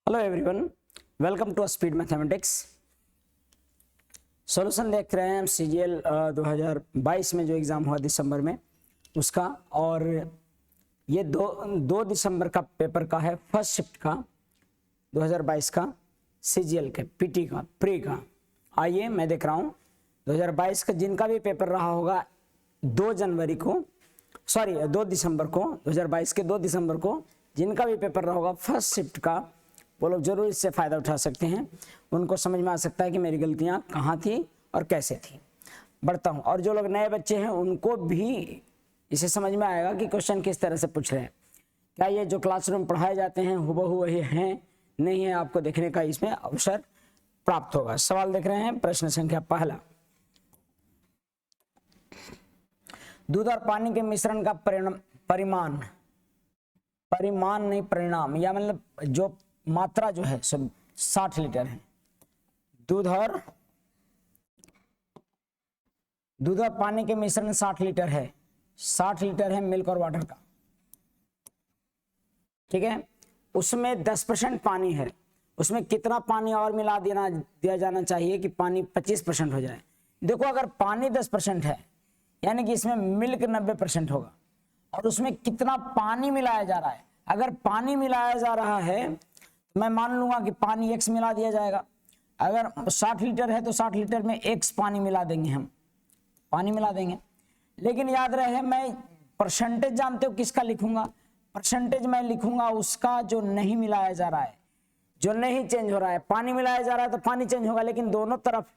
Hello everyone, welcome to speed mathematics. Solution देख रहे हैं हम सीजीएल 2022 में जो एग्ज़ाम हुआ दिसंबर में उसका, और ये दो दिसंबर का पेपर का है, फर्स्ट शिफ्ट का 2022 का सीजीएल के पीटी का प्री का। आइए मैं देख रहा हूँ 2022 का जिनका भी पेपर रहा होगा 2 दिसंबर को 2022 के 2 दिसंबर को जिनका भी पेपर रहा होगा फर्स्ट शिफ्ट का, वो लोग जरूर इससे फ़ायदा उठा सकते हैं। उनको समझ में आ सकता है कि मेरी गलतियां कहाँ थी और कैसे थी। बढ़ता हूँ, और जो लोग नए बच्चे हैं उनको भी इसे समझ में आएगा कि क्वेश्चन किस तरह से पूछ रहे हैं। क्या ये जो क्लासरूम पढ़ाए जाते हैं हुबहू वही हैं, नहीं है, आपको देखने का इसमें अवसर प्राप्त होगा। सवाल देख रहे हैं, प्रश्न संख्या पहला, दूध और पानी के मिश्रण का परिमाण नहीं परिणाम, या मतलब जो मात्रा जो है सब 60 लीटर है। दूध और पानी के मिश्रण 60 लीटर है। 60 लीटर है मिल्क और वाटर का, ठीक है। उसमें 10% पानी है, उसमें कितना पानी और मिला दिया जाना चाहिए कि पानी 25% हो जाए। देखो, अगर पानी 10% है यानी कि इसमें मिल्क 90% होगा, और उसमें कितना पानी मिलाया जा रहा है। अगर पानी मिलाया जा रहा है मैं मान लूंगा कि पानी x मिला दिया जाएगा। अगर 60 लीटर है तो 60 लीटर में x पानी मिला देंगे, हम पानी मिला देंगे। लेकिन याद रहे, मैं परसेंटेज जानते हो किसका लिखूंगा? परसेंटेज मैं लिखूंगा उसका जो नहीं मिलाया जा रहा है, जो नहीं चेंज हो रहा है। पानी मिलाया जा रहा है तो पानी चेंज होगा, लेकिन दोनों तरफ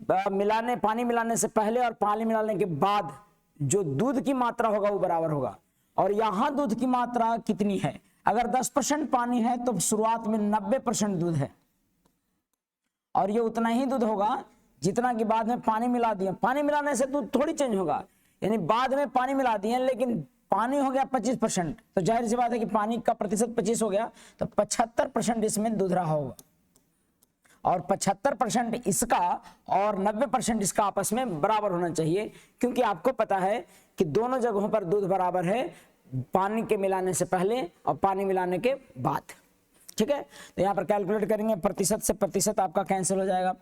पानी मिलाने से पहले और पानी मिलाने के बाद जो दूध की मात्रा होगा वो बराबर होगा। और यहाँ दूध की मात्रा कितनी है? अगर 10% पानी है तो शुरुआत में 90% दूध है, और ये उतना ही दूध होगा जितना कि बाद में पानी मिला दिया। पानी मिलाने से दूध थोड़ी चेंज होगा, यानी बाद में पानी मिला दिए लेकिन पानी हो गया 25%, तो जाहिर सी बात है कि पानी का प्रतिशत 25 हो गया, तो 75% इसमें दूध रहा होगा, और 75% इसका और 90% इसका आपस में बराबर होना चाहिए, क्योंकि आपको पता है कि दोनों जगहों पर दूध बराबर है, पानी के मिलाने से पहले और पानी मिलाने के बाद, ठीक है। तो यहाँ पर कैलकुलेट करेंगे, प्रतिशत से प्रतिशत आपका कैंसिल हो जाएगा,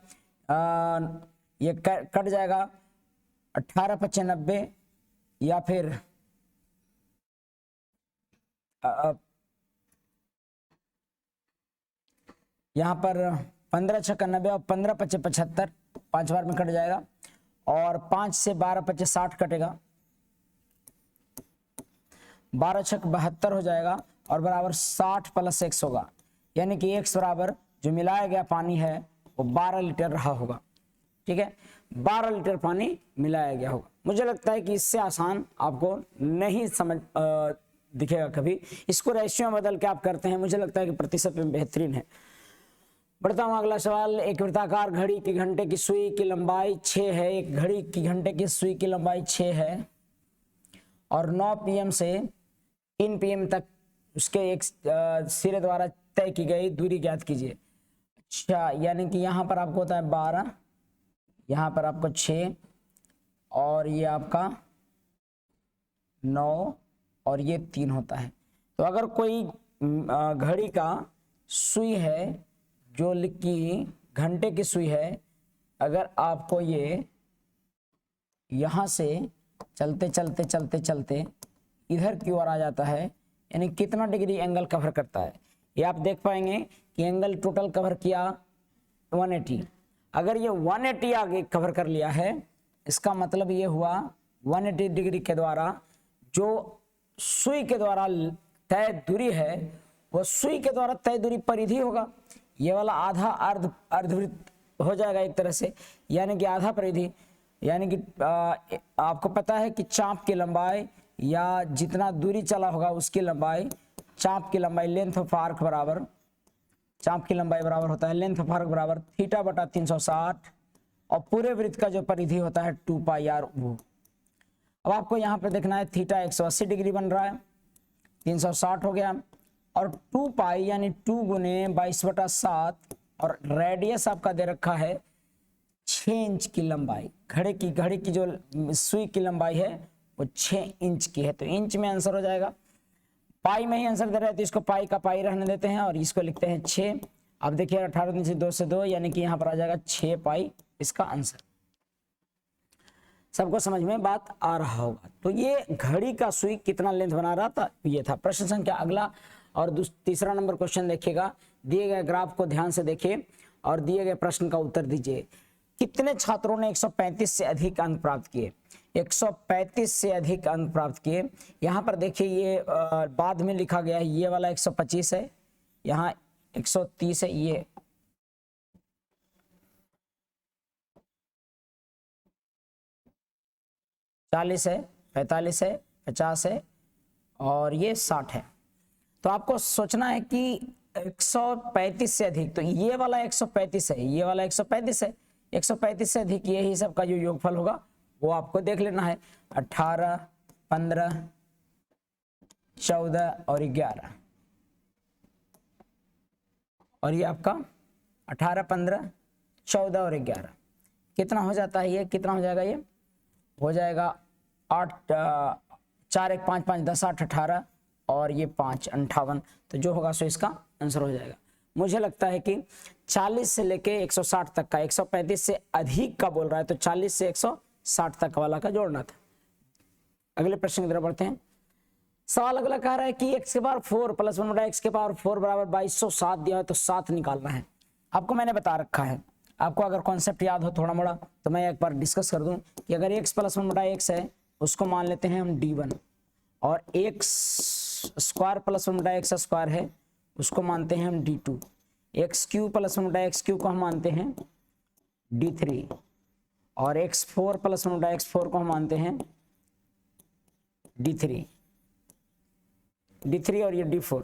ये कट जाएगा 18×5 = 90, या फिर यहाँ पर 15×6 = 90 और 15×5 = 75, 5 बार में कट जाएगा, और 5 से 12×5 = 60 कटेगा, 12×6 = 72 हो जाएगा, और बराबर 60 + x होगा, यानी कि x बराबर जो मिलाया गया पानी है वो 12 लीटर रहा होगा, ठीक है। 12 लीटर पानी मिलाया गया होगा। मुझे लगता है कि इससे आसान आपको नहीं समझ दिखेगा कभी। इसको रेशियो में बदल के आप करते हैं, मुझे लगता है कि प्रतिशत में बेहतरीन है। बढ़ता हूँ, अगला सवाल। एक वृत्ताकार घड़ी की घंटे की सुई की लंबाई 6 है। एक घड़ी की घंटे की सुई की लंबाई 6 है और 9 PM से 3 PM तक उसके एक सिरे द्वारा तय की गई दूरी ज्ञात कीजिए। अच्छा, यानी कि यहाँ पर आपको होता है 12, यहाँ पर आपको 6, और ये आपका 9, और ये 3 होता है। तो अगर कोई घड़ी का सुई है जो कि घंटे की सुई है, अगर आपको ये यहाँ से चलते चलते चलते चलते इधर की ओर आ जाता है, यानी कितना डिग्री एंगल कवर करता है, ये आप देख पाएंगे कि एंगल टोटल कवर किया 180। अगर ये 180 आगे कवर कर लिया है, इसका मतलब ये हुआ 180 डिग्री के द्वारा जो सुई के द्वारा तय दूरी है वो सुई के द्वारा तय दूरी परिधि होगा। ये वाला आधा अर्धवृत्त हो जाएगा एक तरह से, यानी कि आधा परिधि, यानी कि आपको पता है कि चाप की लंबाई या जितना दूरी चला होगा उसकी लंबाई, चाप की लंबाई लेंथ ऑफ आर्क बराबर, चाप की लंबाई बराबर होता है लेंथ ऑफ आर्क बराबर θ/360, और पूरे वृत्त का जो परिधि होता है 2πr वो। अब आपको यहाँ पे देखना है थीटा 180 डिग्री बन रहा है, 360 हो गया, और 2π यानी 2 × 22/7, और रेडियस आपका दे रखा है 6 इंच की लंबाई। घड़ी की जो सुई की लंबाई है वो 6 इंच की है, तो इंच में आंसर हो जाएगा। पाई में ही आंसर दे रहे हैं तो इसको पाई का पाई रहने देते हैं और इसको लिखते हैं 6, अब देखिए 18 3 से 2 से 2 यानी कि यहाँ पर आ जाएगा 6 पाई इसका आंसर। सबको समझ में बात आ रहा होगा। तो ये घड़ी का सुई कितना लेंथ बना रहा था, ये था प्रश्न संख्या। अगला और तीसरा नंबर क्वेश्चन देखिएगा, दिए गए ग्राफ को ध्यान से देखिए और दिए गए प्रश्न का उत्तर दीजिए। कितने छात्रों ने 135 से अधिक अंक प्राप्त किए? 135 से अधिक अंक प्राप्त किए। यहाँ पर देखिए ये बाद में लिखा गया है, ये वाला 125 है, यहाँ 130 है, ये 40 है, 45 है, 50 है और ये 60 है। तो आपको सोचना है कि 135 से अधिक, तो ये वाला 135 है, ये वाला 135 है, 135 से अधिक यही सब का जो योगफल होगा वो आपको देख लेना है। 18, 15, 14 और 11, और ये आपका 18, 15, 14 और 11 कितना हो जाता है? ये कितना हो जाएगा? ये हो जाएगा 8, 4 1 5 5 10 8 18 और ये 5 58। तो जो होगा सो इसका आंसर हो जाएगा। मुझे लगता है कि 40 से लेके 160 तक का, 135 से अधिक का बोल रहा है तो 40 से 160 तक वाला का जोड़ना था। अगले प्रश्न की तरफ बढ़ते हैं। सवाल अगला कह रहा है कि x के पावर 4 प्लस 1 बटा x के पावर 4 बराबर 2207 दिया है तो 7 निकालना है। आपको मैंने बता रखा है, आपको अगर कॉन्सेप्ट याद हो थोड़ा मोड़ा तो मैं एक बार डिस्कस कर दूं कि अगर x प्लस 1 बटा x है उसको मान लेते हैं हम d1, और x स्क्वायर प्लस 1 बटा x स्क्वायर है उसको मानते हैं हम d2, x क्यूब प्लस 1 बटा x क्यूब को हम मानते हैं d3, और x4 प्लस 1 बटा x4 को हम मानते हैं d3 और ये d4।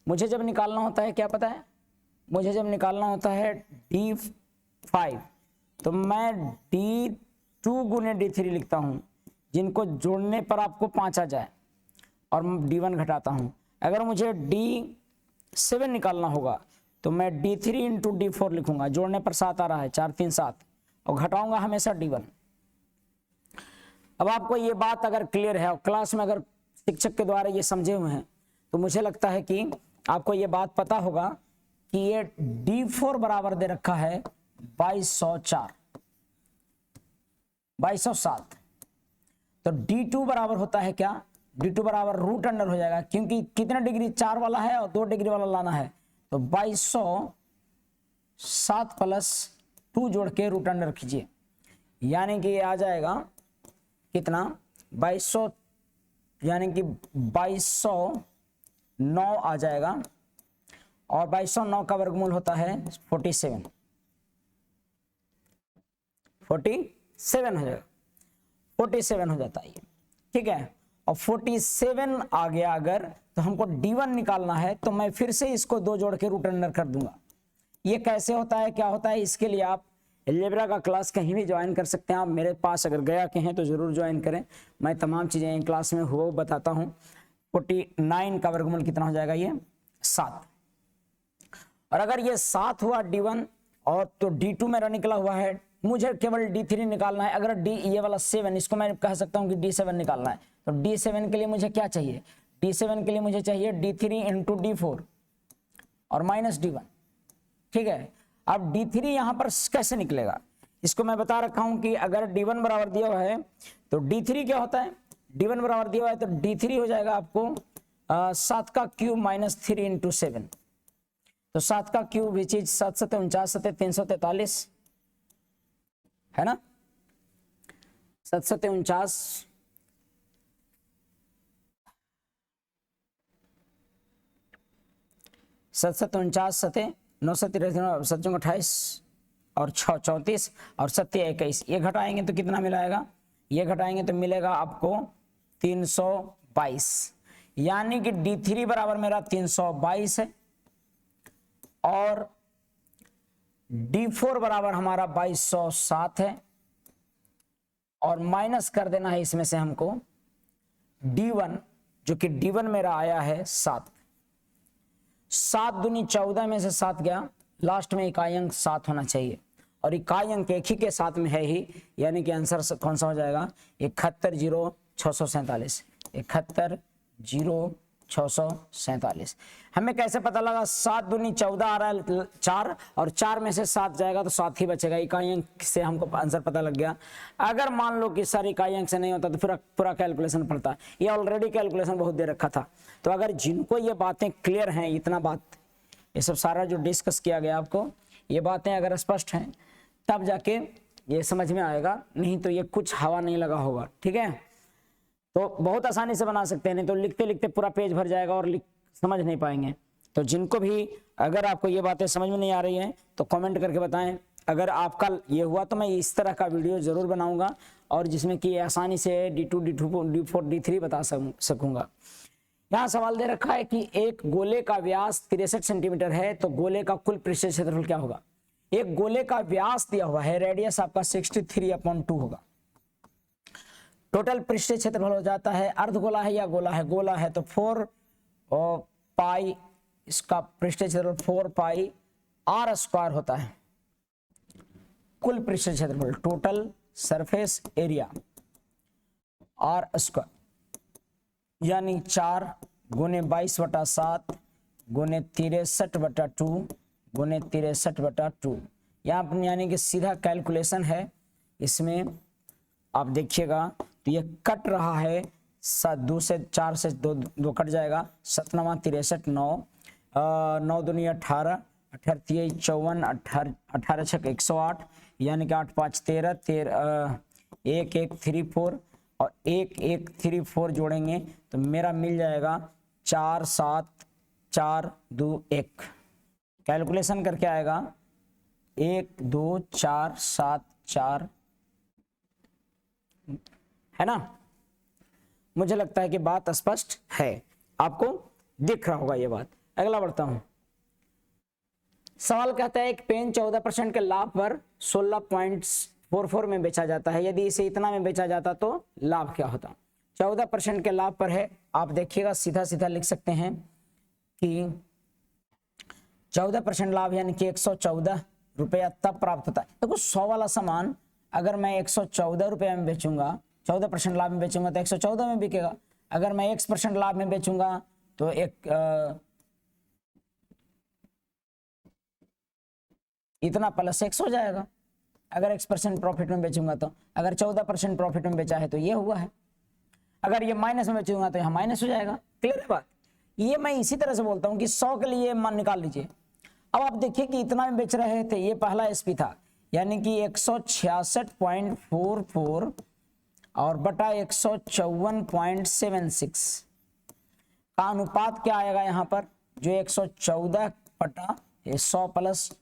मुझे जब निकालना होता है क्या पता है, मुझे जब निकालना होता है d5 तो मैं d2 गुने d3 लिखता हूं, जिनको जोड़ने पर आपको 5 आ जाए, और d1 घटाता हूं। अगर मुझे d7 निकालना होगा तो मैं d3 इंटू d4 लिखूंगा, जोड़ने पर 7 आ रहा है, 4 3 7, और घटाऊंगा हमेशा d1। अब आपको ये बात अगर क्लियर है और क्लास में अगर शिक्षक के द्वारा ये समझे हुए हैं तो मुझे लगता है कि आपको ये बात पता होगा कि ये d4 बराबर दे रखा है 2207, तो d2 बराबर होता है क्या, d2 बराबर रूट अंडर हो जाएगा, क्योंकि कितना डिग्री 4 वाला है और 2 डिग्री वाला लाना है, तो 2207 प्लस 2 जोड़ के रूट अंडर कीजिए, यानी कि ये आ जाएगा कितना 2200, यानी कि 2209 आ जाएगा, और 2209 का वर्गमूल होता है 47 हो जाएगा, 47 हो जाता है ये, ठीक है। और 47 आ गया अगर, तो हमको d1 निकालना है, तो मैं फिर से इसको 2 जोड़ के रूट अंडर कर दूंगा। ये कैसे होता है, क्या होता है, इसके लिए आप अलजेब्रा का क्लास कहीं भी ज्वाइन कर सकते हैं। आप मेरे पास अगर गया के हैं तो जरूर ज्वाइन करें, मैं तमाम चीजें क्लास में हो बताता हूँ। 49 का वर्गमूल कितना हो जाएगा, ये 7, और अगर ये 7 हुआ d1 और तो d2 मेरा निकला हुआ है, मुझे केवल d3 निकालना है। अगर d ये वाला 7, इसको मैं कह सकता हूं कि d7 निकालना है, तो d7 के लिए मुझे क्या चाहिए, d7 के लिए मुझे चाहिए d3 इंटू d4 और माइनस d1, ठीक है। अब d3 यहां पर कैसे निकलेगा, इसको मैं बता रखा हूं कि अगर d1 बराबर दिया हुआ है तो d3 क्या होता है, d1 बराबर दिया हुआ है तो d3 हो जाएगा आपको 7 का क्यूब माइनस 3 इंटू 7, तो 7 का क्यूब विच इज 7 7 49 7 343 है ना, 7 7 49 7 7 49 7 9 7 28 और 6 34 और 7 21, ये घटाएंगे तो कितना मिलाएगा, ये घटाएंगे तो मिलेगा आपको 322, यानी कि d3 बराबर मेरा 322 है और d4 बराबर हमारा 2207 है, और माइनस कर देना है इसमें से हमको d1, जो कि d1 मेरा आया है 7 दूनी 14 में से 7 गया, लास्ट में इकाई अंक 7 होना चाहिए, और इकाई अंक एक ही के साथ में है ही, यानी कि आंसर कौन सा हो जाएगा 710647, 710647 647। हमें कैसे पता लगा? 7 दूनी 14 आ रहा है 4, और 4 में से 7 जाएगा तो 7 ही बचेगा। इकाई अंक से हमको आंसर पता लग गया। अगर मान लो कि सर इकाई अंक से नहीं होता तो फिर पूरा कैलकुलेशन पड़ता। ये ऑलरेडी कैलकुलेशन बहुत दे रखा था। तो अगर जिनको ये बातें क्लियर हैं, इतना बात ये सब सारा जो डिस्कस किया गया आपको, ये बातें अगर स्पष्ट हैं तब जाके ये समझ में आएगा, नहीं तो ये कुछ हवा नहीं लगा होगा। ठीक है, तो बहुत आसानी से बना सकते हैं, नहीं तो लिखते लिखते पूरा पेज भर जाएगा और समझ नहीं पाएंगे। तो जिनको भी अगर आपको ये बातें समझ में नहीं आ रही हैं तो कमेंट करके बताएं। अगर आपका ये हुआ तो मैं इस तरह का वीडियो जरूर बनाऊंगा और जिसमें कि आसानी से D2, D4, D3 बता सकूंगा। यहाँ सवाल दे रखा है कि एक गोले का व्यास 63 सेंटीमीटर है, तो गोले का कुल पृष्ठीय क्षेत्रफल क्या होगा? एक गोले का व्यास दिया हुआ है, रेडियस आपका 63/2 होगा। टोटल पृष्ठीय क्षेत्रफल हो जाता है, अर्धगोला है या गोला है? गोला है तो 4 पाई, इसका पृष्ठीय क्षेत्रफल 4 पाई r² होता है। कुल पृष्ठीय क्षेत्रफल, टोटल सरफेस एरिया r², यानी 4 गुने 22/7 गुने 63/2 गुने 63/2। यहाँ पर यानी कि सीधा कैलकुलेशन है। इसमें आप देखिएगा तो ये कट रहा है, 2 से 4 से 2 कट जाएगा, 7 9 63 9 9 दूनी 18 18 3 54 18 6 108, यानी कि 8 5 13 1 1 3 4 और 1 1 3 4 जोड़ेंगे तो मेरा मिल जाएगा 4 7 4 2 1। कैलकुलेशन करके आएगा 1 2 4 7 4, है ना? मुझे लगता है कि बात स्पष्ट है, आपको दिख रहा होगा ये बात। अगला बढ़ता हूं। सवाल कहता है एक पेन 14% के लाभ पर 16.44 में बेचा जाता है, यदि इसे इतना में बेचा जाता तो लाभ क्या होता? 14% के लाभ पर है। आप देखिएगा सीधा सीधा लिख सकते हैं कि 14% लाभ यानी कि 114 रुपया तब प्राप्त होता है। देखो 100 वाला सामान अगर मैं 114 रुपये में बेचूंगा, 14% लाभ में बेचूंगा तो 114 में बिकेगा। अगर मैं 1% लाभ में बेचूंगा तो इतना प्लस 100 हो जाएगा। अगर 1% प्रॉफिट में बेचूंगा तो, अगर 14% प्रॉफिट में बेचा है तो ये हुआ है। अगर ये माइनस में बेचूंगा तो यहाँ माइनस हो जाएगा। क्लियर है बात? ये मैं इसी तरह से बोलता हूँ कि 100 के लिए मान निकाल लीजिए। अब आप देखिए कि इतना में बेच रहे थे, ये पहला एसपी था, यानी कि 166.44 और बटा 154.76 का अनुपात क्या आएगा यहाँ पर? जो 114 बटा 100 प्लस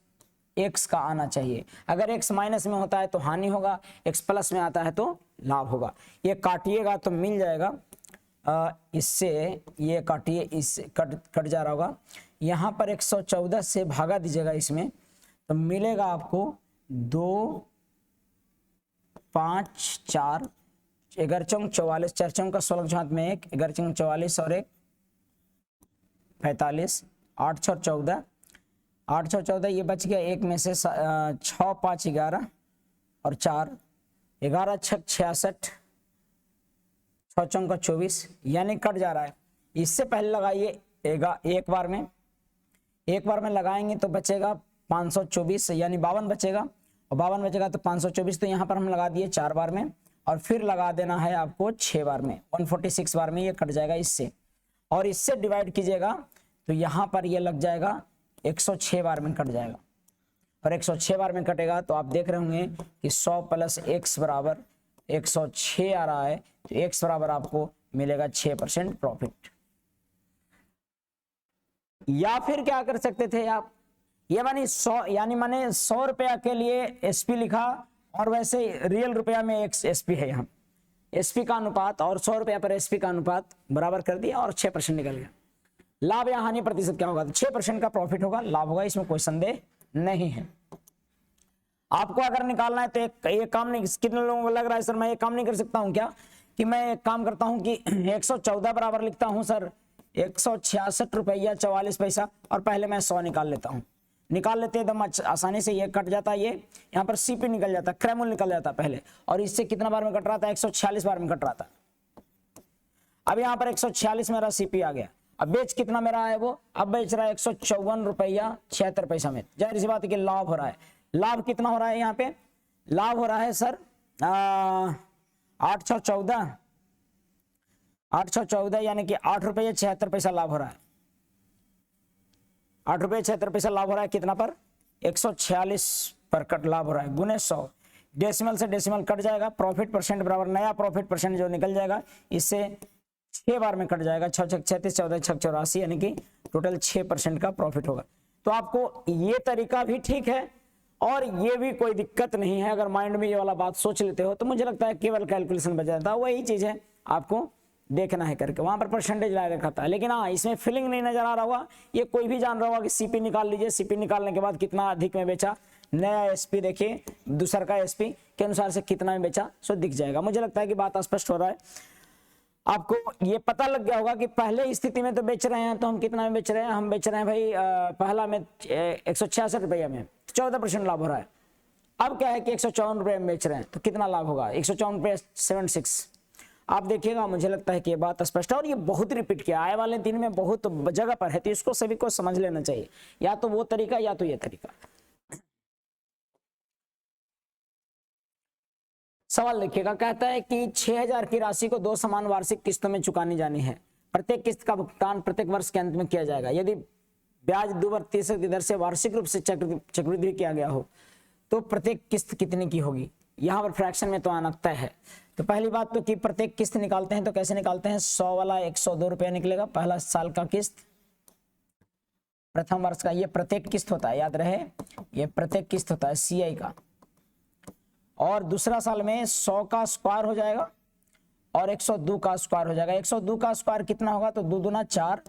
x का आना चाहिए। अगर x माइनस में होता है तो हानि होगा, x प्लस में आता है तो लाभ होगा। ये काटिएगा तो मिल जाएगा, इससे ये काटिए, इससे कट जा रहा होगा। यहाँ पर 114 से भागा दीजिएगा इसमें तो मिलेगा आपको 2 5 4 11 चौक 44, 4 चौक का 16 हाथ में 1, 11 चौक 44 और 1 45, 8 6 14, 8 6 14 ये बच गया। 1 में से 6 5 11 और 4 11 6 66, 6 चौक का 24, यानी कट जा रहा है। इससे पहले लगाइए एक बार में लगाएंगे तो बचेगा 524, यानी 52 बचेगा, और 52 बचेगा तो 524 तो यहाँ पर हम लगा दिए 4 बार में, और फिर लगा देना है आपको 6 बार में, 146 बार में ये कट जाएगा इससे, और इससे डिवाइड कीजिएगा तो यहाँ पर ये लग जाएगा 106 बार में कट जाएगा। और 106 बार में कटेगा तो आप देख रहे होंगे कि 100 प्लस x बराबर 106 आ रहा है, तो x बराबर आपको मिलेगा 6% प्रॉफिट। या फिर क्या कर सकते थे आप, ये मानी 100 रुपया के लिए एसपी लिखा, और वैसे रियल रुपया में एक एसपी है, यहाँ एसपी का अनुपात और 100 रुपया पर एसपी का अनुपात बराबर कर दिया और 6% निकल गया। लाभ या हानि प्रतिशत क्या होगा? तो 6% का प्रॉफिट होगा, लाभ होगा, इसमें कोई संदेह नहीं है। आपको अगर निकालना है तो एक काम नहीं, कितने लोगों को लग रहा है सर मैं ये काम नहीं कर सकता हूं क्या, कि मैं एक काम करता हूं कि 114 बराबर लिखता हूं सर 166 रुपया 44 पैसा, और पहले मैं 100 निकाल लेता हूं। निकाल लेते एकदम आसानी से, ये कट जाता है, ये यहाँ पर सीपी निकल जाता, क्रैमूल निकल जाता पहले, और इससे कितना बार में कट रहा था? 146 बार में कट रहा था। अब यहाँ पर 146 मेरा सीपी आ गया, अब बेच कितना मेरा है वो, अब बेच रहा है 154 रुपया 76 पैसा में। जाहिर सी बात है कि लाभ हो रहा है। लाभ कितना हो रहा है यहाँ पे, लाभ हो रहा है सर 814 यानी कि 8 रुपये 76 पैसा लाभ हो रहा है। 8 रुपये 76 पैसा लाभ हो रहा है कितना पर, 146 पर कट लाभ हो रहा है, गुने 100। डेसिमल से डेसिमल कट जाएगा, प्रॉफिट परसेंट बराबर नया प्रॉफिट परसेंट जो निकल जाएगा इससे 6 बार में कट जाएगा, 6 छक 36, 14 छक 84 यानी कि टोटल 6% का प्रॉफिट होगा। तो आपको ये तरीका भी ठीक है और ये भी कोई दिक्कत नहीं है। अगर माइंड में ये वाला बात सोच लेते हो तो मुझे लगता है केवल कैलकुलेशन बच जाता है। वही चीज है आपको देखना है करके, वहां पर परसेंटेज ला रखा था। लेकिन हाँ, इसमें फिलिंग नहीं नजर आ रहा होगा, ये कोई भी जान रहा होगा कि सीपी निकाल लीजिए, सीपी निकालने के बाद कितना अधिक में बेचा, नया एसपी देखिए दूसरा का एसपी के अनुसार से कितना में बेचा सो दिख जाएगा। मुझे लगता है कि बात स्पष्ट हो रहा है, आपको ये पता लग गया होगा कि पहले स्थिति में तो बेच रहे हैं तो हम कितना में बेच रहे हैं, हम बेच रहे हैं भाई पहला में 166 रुपये में 14% लाभ हो रहा है। अब क्या है कि 154 रुपये में बेच रहे हैं तो कितना लाभ होगा, 154 रुपये 76। आप देखिएगा, मुझे लगता है कि ये बात स्पष्ट है और ये बहुत रिपीट किया आए वाले दिन में बहुत जगह पर है, तो इसको सभी को समझ लेना चाहिए, या तो वो तरीका या तो ये तरीका। सवाल देखिएगा, कहता है कि 6000 की राशि को 2 समान वार्षिक किस्तों में चुकानी जानी है। प्रत्येक किस्त का भुगतान प्रत्येक वर्ष के अंत में किया जाएगा। यदि ब्याज 2% की दर से वार्षिक रूप से चक्रवृद्धि किया गया हो तो प्रत्येक किस्त कितने की होगी। यहाँ पर फ्रैक्शन में तो आना तय है। तो पहली बात तो कि प्रत्येक किस्त निकालते हैं तो कैसे निकालते हैं, 100 वाला 102 रुपया निकलेगा, पहला साल का किस्त, प्रथम वर्ष का, ये प्रत्येक किस्त होता है, याद रहे ये प्रत्येक किस्त होता है सीआई का। और दूसरा साल में 100 का स्क्वायर हो जाएगा और 102 का स्क्वायर हो जाएगा। 102 का स्क्वायर कितना होगा, तो 2 दूना 4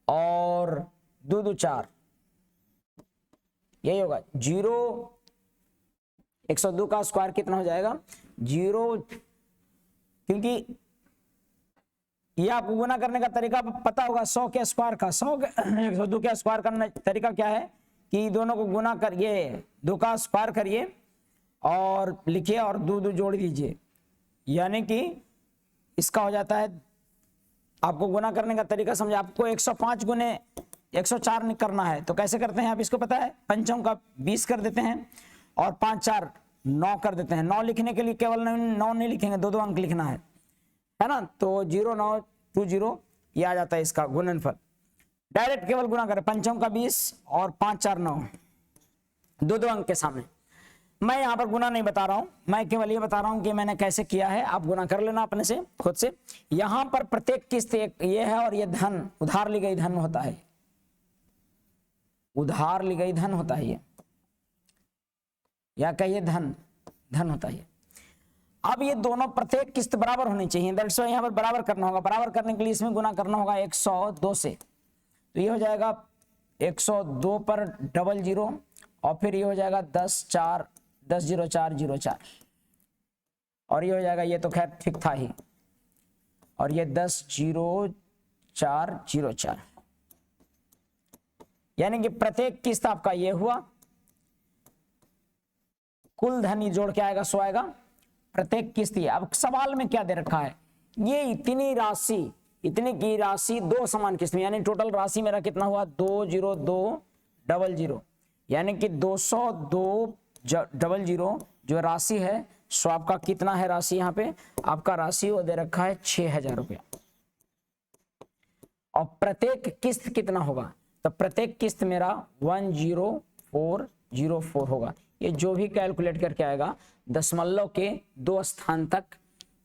और 2 2 4, यही होगा 0। 102 का स्क्वायर कितना हो जाएगा 0, क्योंकि ये आपको गुना करने का तरीका पता होगा 100 के स्क्वायर का, 102 के स्क्वायर करने तरीका क्या है कि दोनों को गुना करिए, 2 का स्क्वायर करिए और लिखिए और 2 2 जोड़ दीजिए, यानी कि इसका हो जाता है। आपको गुना करने का तरीका समझे, आपको 105 गुने 104 करना है तो कैसे करते हैं आप इसको पता है, पंचों का 20 कर देते हैं और 5 4 9 कर देते हैं। 9 लिखने के लिए केवल 9 नहीं लिखेंगे, 2 2 अंक लिखना है ना, तो 0 9 2 0 ये आ जाता है इसका गुणनफल। डायरेक्ट केवल गुना करें, पंचों का 20 और 5 4 9, 2 2 अंक के सामने। मैं यहाँ पर गुना नहीं बता रहा हूं, मैं केवल ये बता रहा हूं कि मैंने कैसे किया है, आप गुना कर लेना अपने से खुद से। यहां पर प्रत्येक किस्त एक ये है और ये धन, उधार ली गई धन होता है, उधार ली गई धन होता है ये, या कहिए धन होता है। अब ये दोनों प्रत्येक किस्त बराबर होनी चाहिए, दैट्स व्हाई यहाँ पर बराबर करना होगा। बराबर करने के लिए इसमें गुना करना होगा 102 से, तो ये हो जाएगा 102 पर 00 और फिर ये हो जाएगा 10 4 10 0 4 0 4 और ये हो जाएगा, ये तो खैर ठीक था ही, और ये 10 0 4 0 4, यानी कि प्रत्येक किस्त आपका ये हुआ, कुल धन जोड़ के आएगा 100 आएगा, प्रत्येक किस्त ये। अब सवाल में क्या दे रखा है, ये इतनी राशि, इतनी की राशि 2 समान किस्त में, यानी टोटल राशि मेरा कितना हुआ 20200, यानी कि 202 00 जो राशि है सो आपका कितना है राशि, यहाँ पे आपका राशि वो दे रखा है 6000 रुपया। और प्रत्येक किस्त कितना होगा, तो प्रत्येक किस्त मेरा 10404 होगा। ये जो भी कैलकुलेट करके आएगा दशमलव के 2 स्थान तक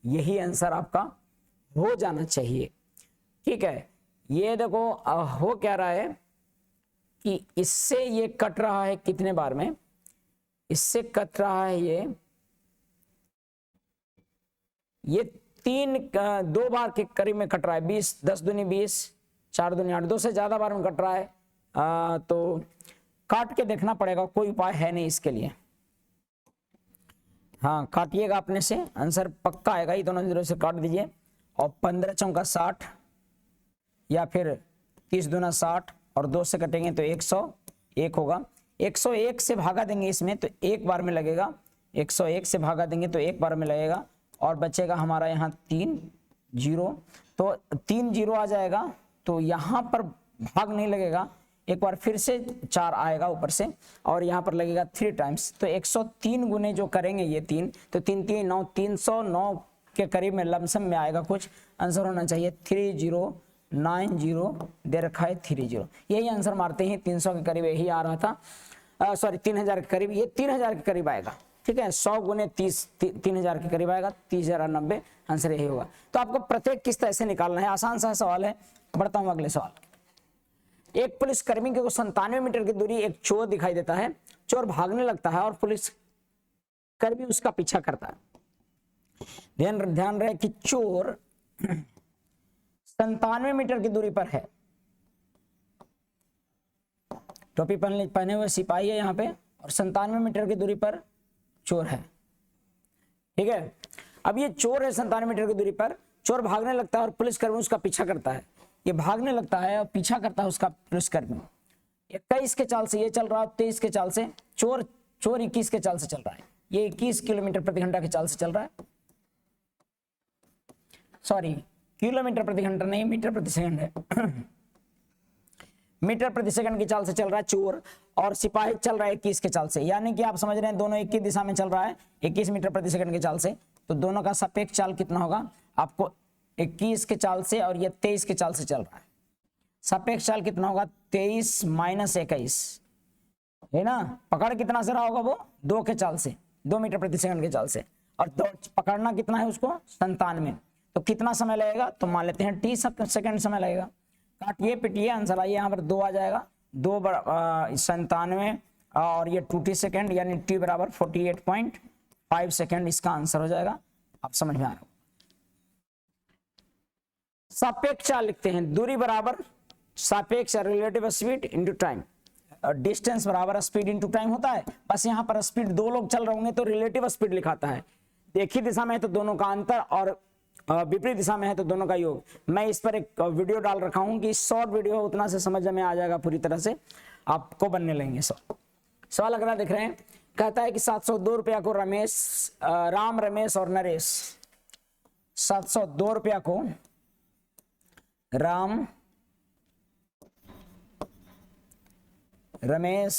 यही आंसर आपका हो जाना चाहिए, ठीक है। ये देखो हो क्या रहा है कि इससे ये कट रहा है कितने बार में, इससे कट रहा है ये 2 बार के करीब में कट रहा है, 20 10 दूनी 20 4 दूनी 8, 2 से ज्यादा बार में कट रहा है। तो काट के देखना पड़ेगा, कोई उपाय है नहीं इसके लिए। हाँ काटिएगा अपने से, आंसर पक्का आएगा, ये दोनों जीरो से काट दीजिए। और 15 चौका 60 या फिर 30 दूना 60 और 2 से कटेंगे तो 101 होगा। 101 से भागा देंगे इसमें तो 1 बार में लगेगा, 101 से भागा देंगे तो 1 बार में लगेगा और बचेगा हमारा यहाँ 3 0, तो 3 0 आ जाएगा तो यहाँ पर भाग नहीं लगेगा, एक बार फिर से 4 आएगा ऊपर से और यहाँ पर लगेगा 3 टाइम्स, तो 103 गुने जो करेंगे ये 3, तो 3 3 9, 309 के करीब में लमसम में आएगा। कुछ आंसर होना चाहिए 3090 दे रखा है 30, यही आंसर मारते हैं। 300 के करीब यही आ रहा था, सॉरी 3000 के करीब, ये 3000 के करीब आएगा। ठीक है, 100 गुने 30 3000 के करीब आएगा, 30,090 आंसर यही होगा। तो आपको प्रत्येक किस्त ऐसे निकालना है, आसान सा सवाल है। बढ़ता हूं अगले सवाल। एक पुलिसकर्मी को 97 मीटर की दूरी एक चोर दिखाई देता है, चोर भागने लगता है और पुलिसकर्मी उसका पीछा करता है। ध्यान रहे कि चोर 97 मीटर की दूरी पर है, टोपी पहने हुए सिपाही है यहाँ पे और 97 मीटर की दूरी पर चोर है। ठीक है, अब ये चोर है 97 मीटर की दूरी पर, चोर भागने लगता है और पुलिसकर्मी उसका पीछा करता है। ये भागने लगता है और पीछा करता है उसका पुलिसकर्मी। 21 के चाल से ये चल रहा है, 23 के चाल से, चोर 21 के चाल से चल रहा है। ये 21 किलोमीटर प्रति घंटा के चाल से चल रहा है, सॉरी किलोमीटर प्रति घंटा नहीं, मीटर प्रति सेकंड है। मीटर प्रति सेकंड की चाल से चल रहा है चोर, और सिपाही चल रहा है 21 के चाल से, यानी कि आप समझ रहे हैं दोनों एक ही दिशा में चल रहा है 21 मीटर प्रति सेकंड की चाल से। तो दोनों का सापेक्ष चाल कितना होगा आपको, 21 के चाल से और ये 23 के चाल से चल रहा है, सापेक्ष चाल कितना होगा 23 माइनस 21 है ना। पकड़ कितना से रहा होगा वो 2 के चाल से, 2 मीटर प्रति सेकंड के चाल से, और पकड़ना कितना है उसको 97, तो कितना समय लगेगा, तो मान लेते हैं t सेकंड समय लगेगा। काटिए पिटिए आंसर आइए, यहाँ पर 2 आ जाएगा, 2 97 और ये 2t सेकंड, यानी t बराबर 48.5 सेकंड इसका आंसर हो जाएगा। आप समझ में आ रहा हो। सापेक्ष चाल लिखते हैं, दूरी बराबर सापेक्ष relative speed into time, distance बराबर स्पीड इनटू टाइम होता है। बस यहाँ पर स्पीड 2 लोग चल रहे होंगे तो रिलेटिव स्पीड लिखाता है, एक ही दिशा में है तो दोनों का अंतर, और विपरीत दिशा में है तो दोनों का योग। मैं इस पर एक वीडियो डाल रखा हूं कि शॉर्ट वीडियो उतना से समझ में आ जाएगा, पूरी तरह से आपको बनने लेंगे। सवाल अगला देख रहे हैं, कहता है कि 702 रुपया को राम रमेश और नरेश, 702 रुपया को राम रमेश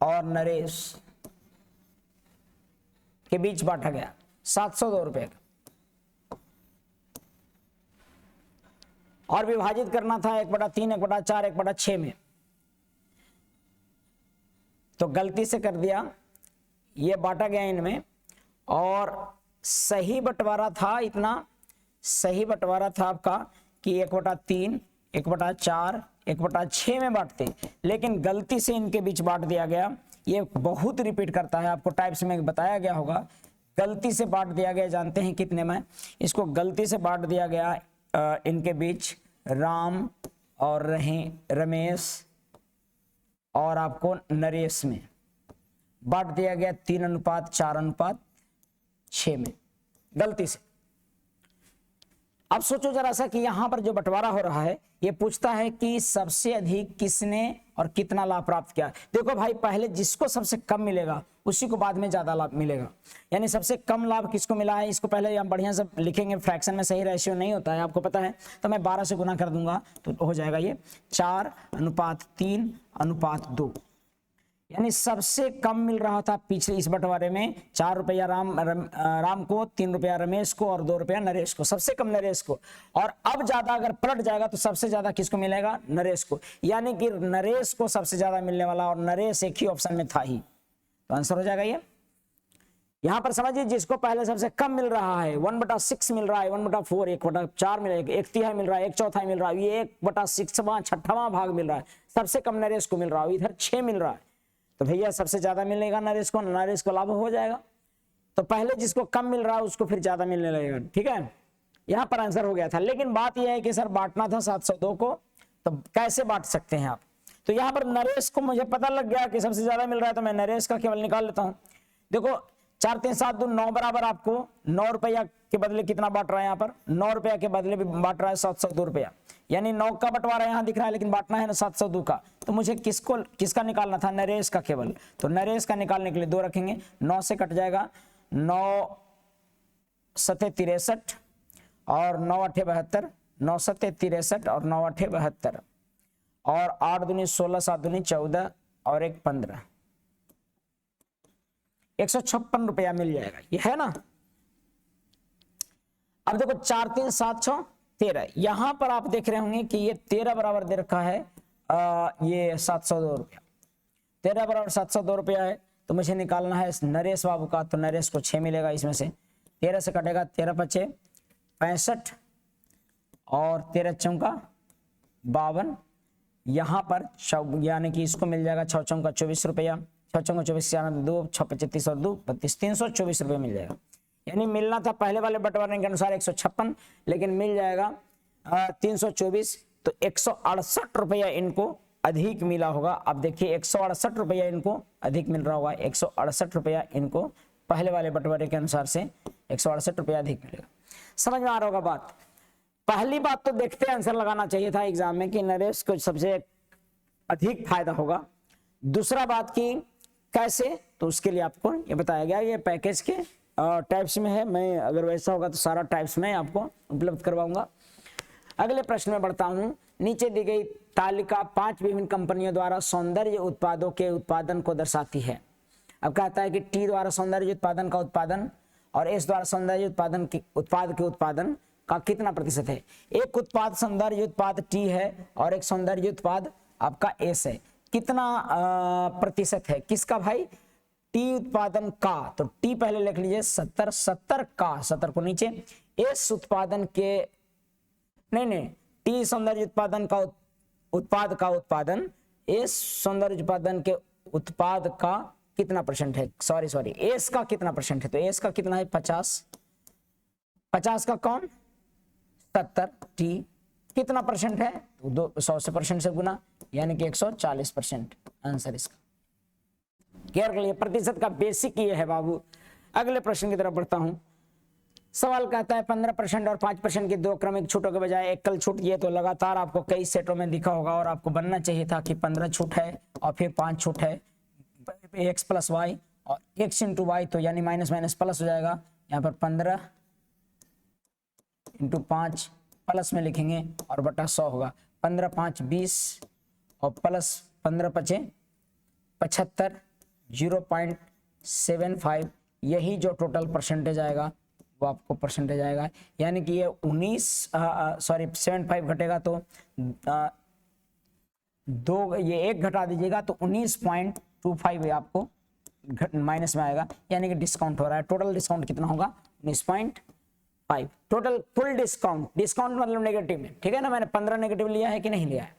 और नरेश के बीच बांटा गया, 702 रुपए का, और विभाजित करना था 1/3, 1/4, 1/6 में। तो गलती से कर दिया, ये बांटा गया इनमें, और सही बंटवारा था, इतना सही बंटवारा था आपका कि 1/3, 1/4, 1/6 में बांटते, लेकिन गलती से इनके बीच बांट दिया गया। ये बहुत रिपीट करता है, आपको टाइप्स में बताया गया होगा, गलती से बांट दिया गया। जानते हैं कितने में, इसको गलती से बांट दिया गया इनके बीच, राम और रमेश और आपको नरेश में बांट दिया गया 3:4:6 में, गलती से। अब सोचो जरा सा कि यहां पर जो बंटवारा हो रहा है, ये पूछता है कि सबसे अधिक किसने और कितना लाभ प्राप्त किया। देखो भाई, पहले जिसको सबसे कम मिलेगा उसी को बाद में ज्यादा लाभ मिलेगा, यानी सबसे कम लाभ किसको मिला है, इसको पहले हम बढ़िया से लिखेंगे। फ्रैक्शन में सही रेशियो नहीं होता है, आपको पता है, तो मैं 12 से गुना कर दूंगा तो हो जाएगा ये 4:3:2, यानी सबसे कम मिल रहा था पिछले इस बंटवारे में 4 रुपया राम को, 3 रुपया रमेश को और 2 रुपया नरेश को, सबसे कम नरेश को। और अब ज्यादा अगर पलट जाएगा तो सबसे ज्यादा किसको मिलेगा, नरेश को, यानी कि नरेश को सबसे ज्यादा मिलने वाला, और नरेश एक ही ऑप्शन में था ही, तो आंसर हो जाएगा ये। यहां पर समझिए, जिसको पहले सबसे कम मिल रहा है 1/6 मिल रहा है, 1/4, 1/4 मिल रहा है, 1/3 मिल रहा है, 1/4 मिल रहा है, ये 1/6वां 6वां भाग मिल रहा है, सबसे कम नरेश को मिल रहा है, इधर 6 मिल रहा है, तो भैया सबसे ज्यादा मिलेगा नरेश को, नरेश को लाभ हो जाएगा। तो पहले जिसको कम मिल रहा है उसको फिर ज्यादा मिलने लगेगा। ठीक है, यहां पर आंसर हो गया था, लेकिन बात यह है कि सर बांटना था 702 को, तो कैसे बांट सकते हैं आप। तो यहां पर नरेश को मुझे पता लग गया कि सबसे ज्यादा मिल रहा है, तो मैं नरेश का केवल निकाल लेता हूं। देखो 4 3 7 2 9 बराबर आपको 9 रुपया के बदले कितना बांट रहा है, यहाँ पर 9 रुपया के बदले भी बांट रहा है 702 रुपया, यानी 9 का बंटवारा यहाँ दिख रहा है, लेकिन बांटना है ना 702 का। तो मुझे किसका निकालना था, नरेश का केवल। तो नरेश का निकालने के लिए 2 रखेंगे, 9 से कट जाएगा, 9 सते 63 और 9 अठे 72, 9 सते 63 और 9 अठे 72 और 8 दूनी 16, 7 दूनी 14 और 1 15, 156 रुपया मिल जाएगा, ये है ना। अब देखो 4 3 7 6 13, यहां पर आप देख रहे होंगे कि ये 13 बराबर दे रखा है ये 702 रुपया, 13 बराबर 702 रुपया है। तो मुझे निकालना है नरेश बाबू का, तो नरेश को 6 मिलेगा, इसमें से 13 से कटेगा, 13 पचे 65 और 13 चौका 52, यहाँ पर यानी कि इसको मिल जाएगा 6 चौका 24 रुपया, 6 चौका 24 2 6 25 और 2 32, 324 रुपये मिल जाएगा। यानी मिलना था पहले वाले बंटवारे के अनुसार 156, लेकिन मिल जाएगा 324, तो 168 रुपया इनको अधिक मिला होगा। अब देखिए 168 रुपया इनको अधिक मिल रहा होगा, 168 रुपया इनको पहले वाले बंटवारे के अनुसार से 168 रुपया अधिक मिलेगा। समझ में आ रहा होगा बात। पहली बात तो देखते आंसर लगाना चाहिए था एग्जाम में कि नरेश को सबसे अधिक फायदा होगा। दूसरा बात की कैसे, तो उसके लिए आपको ये बताया गया, ये पैकेज के टाइप्स में है। मैं अगर वैसा होगा तो सारा टाइप्स में आपको उपलब्ध करवाऊंगा। अगले प्रश्न में बढ़ता हूं। नीचे दी गई तालिका 5 विभिन्न कंपनियों द्वारा सौंदर्य उत्पादों के उत्पादन को दर्शाती है। अब कहता है कि टी द्वारा सौंदर्य उत्पादन का उत्पादन और एस द्वारा सौंदर्य उत्पादन के उत्पादन का कितना प्रतिशत है। एक उत्पाद सौंदर्य उत्पाद टी है और एक सौंदर्य उत्पाद आपका एस है। कितना प्रतिशत है किसका भाई, टी उत्पादन का, तो टी पहले लिख लीजिए 70, 70 का, 70 को नीचे, एस उत्पादन के नहीं टी सौंदर्य उत्पादन का उत्पादन एस सौंदर्य उत्पादन के उत्पाद का कितना परसेंट है, सॉरी एस का कितना परसेंट है, तो एस का कितना है 50, 50 का कौन 70, टी कितना परसेंट है, तो 100% से गुना, यानी कि 140% आंसर इसका। क्लियर कर लिए, प्रतिशत का बेसिक ये है बाबू। अगले प्रश्न की तरफ बढ़ता हूं। सवाल कहता है 15% और 5% की दो क्रमिक छूटों के बजाय एकल छूट, ये तो लगातार आपको कई सेटों में दिखा होगा और आपको बनना चाहिए था कि 15 छूट है और फिर 5 छूट है, x प्लस वाई और x इंटू वाई, तो यानी माइनस माइनस प्लस हो जाएगा। यहाँ पर 15 इंटू 5 प्लस में लिखेंगे और बटा 100 होगा, 15 5 20 और प्लस 15 पचे 75, 0.75, यही जो टोटल परसेंटेज आएगा वो आपको परसेंटेज आएगा। यानी कि ये 75 घटेगा तो ये 1 घटा दीजिएगा तो 19.25 आपको माइनस में आएगा, यानी कि डिस्काउंट हो रहा है। टोटल डिस्काउंट कितना होगा 19.5, टोटल फुल डिस्काउंट मतलब नेगेटिव में, ठीक है ना। मैंने 15 नेगेटिव लिया है कि नहीं लिया है,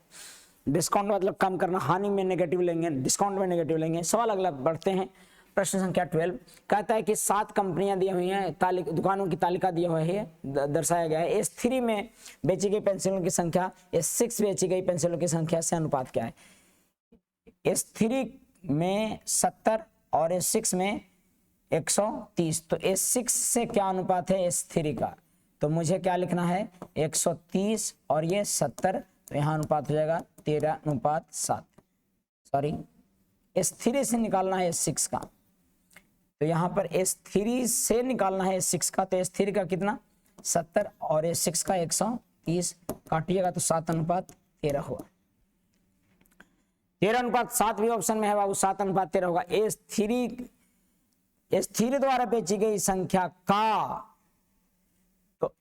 डिस्काउंट मतलब कम करना, हानि में नेगेटिव लेंगे, डिस्काउंट में नेगेटिव लेंगे। सवाल अगला बढ़ते हैं। प्रश्न संख्या 12 कहता है कि 7 कंपनियां दी हुई हैं, दुकानों की तालिका दिया हुआ है, दर्शाया गया है। S3 में बेची गई पेंसिलों की संख्या S6 बेची गई पेंसिलों की संख्या से अनुपात क्या है। S3 में 70 और S6 में 130, तो S6 से क्या अनुपात है S3 का, तो मुझे क्या लिखना है 130 और ये 70, तो यहाँ अनुपात हो जाएगा 13:7। सॉरी S3 से निकालना है S6 का, तो यहाँ पर S3 से निकालना है S6 का, तो S3 का कितना 70 और S6 का 130, काटिएगा तो 7:13 होगा। 13:7 भी ऑप्शन में है बाबू, 7:13 होगा। S3 द्वारा बेची गई संख्या का, तो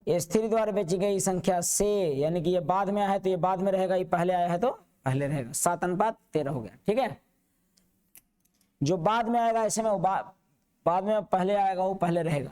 S3 द्वारा बेची गई संख्या से, यानी कि ये बाद में आया है तो ये बाद में रहेगा, ये पहले आया है तो पहले रहेगा, 7:13 हो गया। ठीक है, जो बाद में आएगा ऐसे में वो बाद में पहले आएगा वो पहले रहेगा।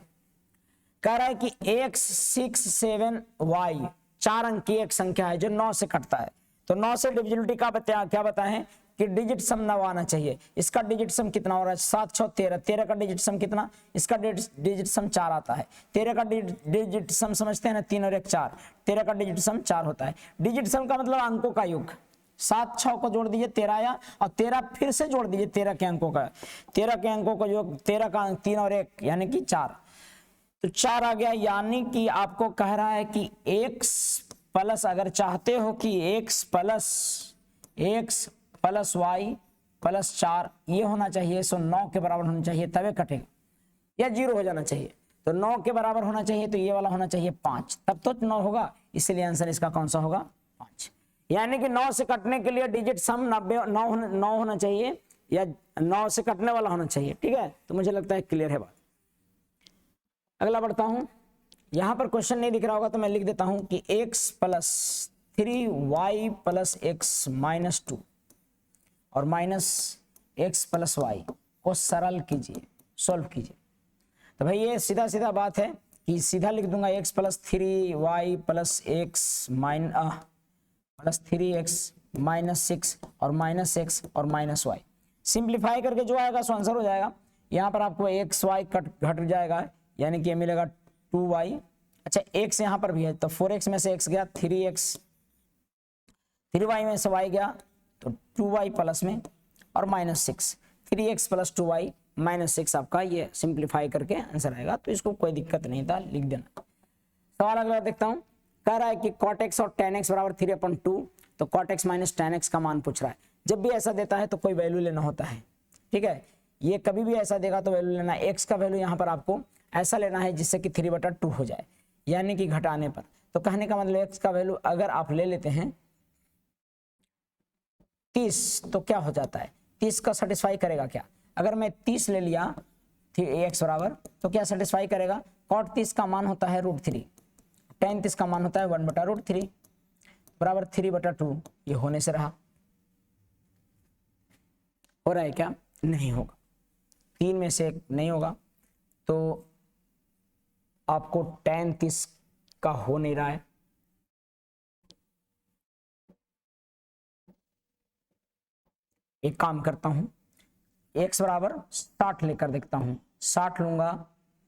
कह रहा है कि x67y 4 अंक की एक संख्या है जो 9 से कटता है, तो 9 से डिविजिबिलिटी का क्या बताएं कि डिजिट सम 9 आना चाहिए। इसका डिजिट सम कितना हो रहा है 7 6 13, 13 का डिजिट सम कितना, इसका डिजिट सम 4 आता है। 13 का डिजिट सम समझते हैं ना, 3 और 1 4, 13 का डिजिट सम 4 होता है। डिजिट सम का मतलब अंकों का योग, 7 6 को जोड़ दीजिए 13 आया, और 13 फिर से जोड़ दीजिए 13 के अंकों का, 13 के अंकों का योग 13 का 3 और 1 यानी कि 4, तो 4 आ गया। यानी कि आपको कह रहा है कि x प्लस, अगर चाहते हो कि x प्लस वाई प्लस 4 ये होना चाहिए, सो 9 के बराबर होना चाहिए, तबे कटेगा, या 0 हो जाना चाहिए। तो 9 के बराबर होना चाहिए, तो ये वाला होना चाहिए 5, तब तो 9 होगा, इसलिए आंसर इसका कौन सा होगा 5। यानी कि 9 से कटने के लिए डिजिट सम 9 होना चाहिए या 9 से कटने वाला होना चाहिए। ठीक है, तो मुझे लगता है क्लियर है बात। अगला बढ़ता हूं, यहां पर क्वेश्चन नहीं दिख रहा होगा तो मैं लिख देता हूं कि x plus 3y plus x minus 2 और माइनस x प्लस वाई को सरल कीजिए, सॉल्व कीजिए। तो भाई ये सीधा सीधा बात है कि सीधा लिख दूंगा x plus 3y plus x plus 3x minus 6 और माइनस x और माइनस y, सिंप्लीफाई करके जो आएगा सो आंसर हो जाएगा। यहाँ पर आपको x y घट जाएगा, यानी कि ये मिलेगा 2y। अच्छा x यहाँ पर भी है, तो 4x में से x गया, 3y में से y गया, तो 2y प्लस में और minus 6, 3x plus 2y minus 6 आपका ये सिंप्लीफाई करके आंसर आएगा। तो इसको कोई दिक्कत नहीं था, लिख देना। सवाल अगला देखता हूं, कह रहा है कि cot x और tan x बराबर 3/2, तो cot x minus tan x का मान पूछ रहा है। जब भी ऐसा देता है तो कोई वैल्यू लेना होता है। ठीक है, ये कभी भी ऐसा देगा तो वैल्यू लेना है। x का वैल्यू यहाँ पर आपको ऐसा लेना है जिससे कि 3/2 हो जाए, यानी कि घटाने पर। तो कहने का मतलब x का वैल्यू अगर आप ले लेते हैं 30 तो क्या हो जाता है, 30 का सेटिस्फाई करेगा क्या? अगर मैं 30 ले लिया x बराबर, तो क्या सेटिस्फाई करेगा? cot 30 का मान होता है √3, tan 30 का मान होता है 1/√3 बराबर 3/2। ये होने से रहा, हो रहा है क्या? नहीं होगा, 3 में से 1 नहीं होगा, तो आपको tan 30 का हो नहीं रहा है। एक काम करता हूं, x बराबर 60 लेकर देखता हूं, 60 लूंगा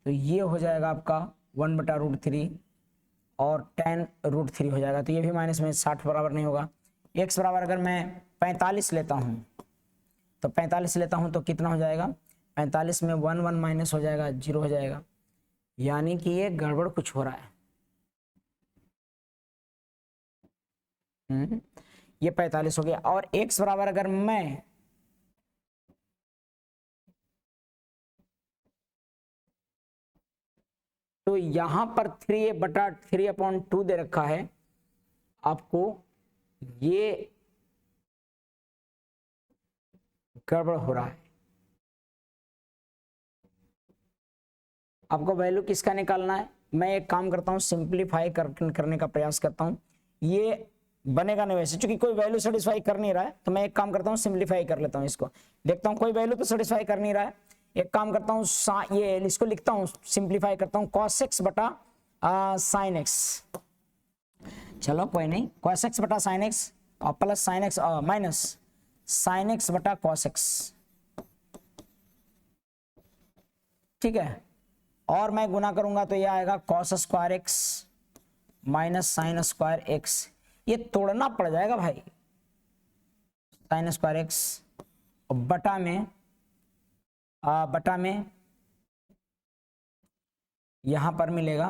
तो ये हो जाएगा आपका 1/√3 और tan √3 हो जाएगा, तो ये भी माइनस में 60 बराबर नहीं होगा। x बराबर अगर मैं 45 लेता हूं, तो 45 लेता हूं तो कितना हो जाएगा? 45 में 1 माइनस हो जाएगा, 0 हो जाएगा, यानी कि ये गड़बड़ कुछ हो रहा है। ये 45 हो गया। और x बराबर अगर मैं तो यहां पर 3/3/2 दे रखा है आपको, ये गड़बड़ हो रहा है। आपको वैल्यू किसका निकालना है? मैं एक काम करता हूं, सिंप्लीफाई करने का प्रयास करता हूं। ये बनेगा नहीं वैसे, क्योंकि कोई वैल्यू सेटिस्फाई कर नहीं रहा है, तो मैं एक काम करता हूं, सिंप्लीफाई कर लेता हूं इसको, देखता हूं कोई वैल्यू तो सेटिस्फाई कर नहीं रहा है। एक काम करता हूं, ये इसको लिखता हूं, सिंप्लीफाई करता हूं, cos x बटा sin x। चलो कोई नहीं, cos x बटा sin x और plus sin x minus sin x बटा cos x। ठीक है, और मैं गुना करूंगा तो ये आएगा cos square x minus sin square x। ये तोड़ना पड़ जाएगा भाई, sin स्क्वायर x और बटा में यहां पर मिलेगा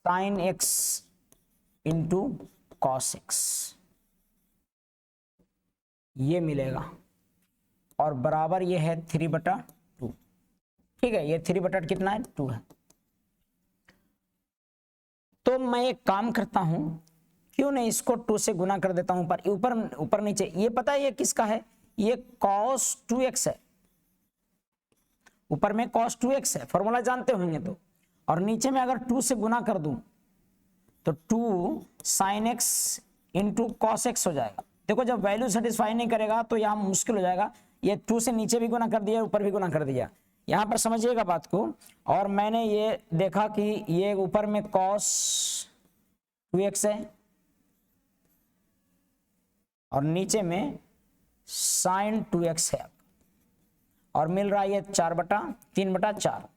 sin x into cos x, ये मिलेगा, और बराबर ये है 3/2। ठीक है, ये 3/2 कितना है? 2 है। तो मैं एक काम करता हूं, क्यों नहीं इसको 2 से गुना कर देता हूं, पर ऊपर नीचे। ये पता है ये किसका है? ये cos 2x है, ऊपर में cos 2x है, फॉर्मूला जानते होंगे तो। और नीचे में अगर 2 से गुना कर दूं तो 2 sin x into cos x हो जाएगा। देखो जब वैल्यू सेटिस्फाई नहीं करेगा तो यहां मुश्किल हो जाएगा। ये 2 से नीचे भी गुना कर दिया, ऊपर भी गुना कर दिया, यहां पर समझिएगा बात को। और मैंने ये देखा कि ये ऊपर में cos 2x है और नीचे में sin 2x है, और मिल रहा है ये 4/3/4,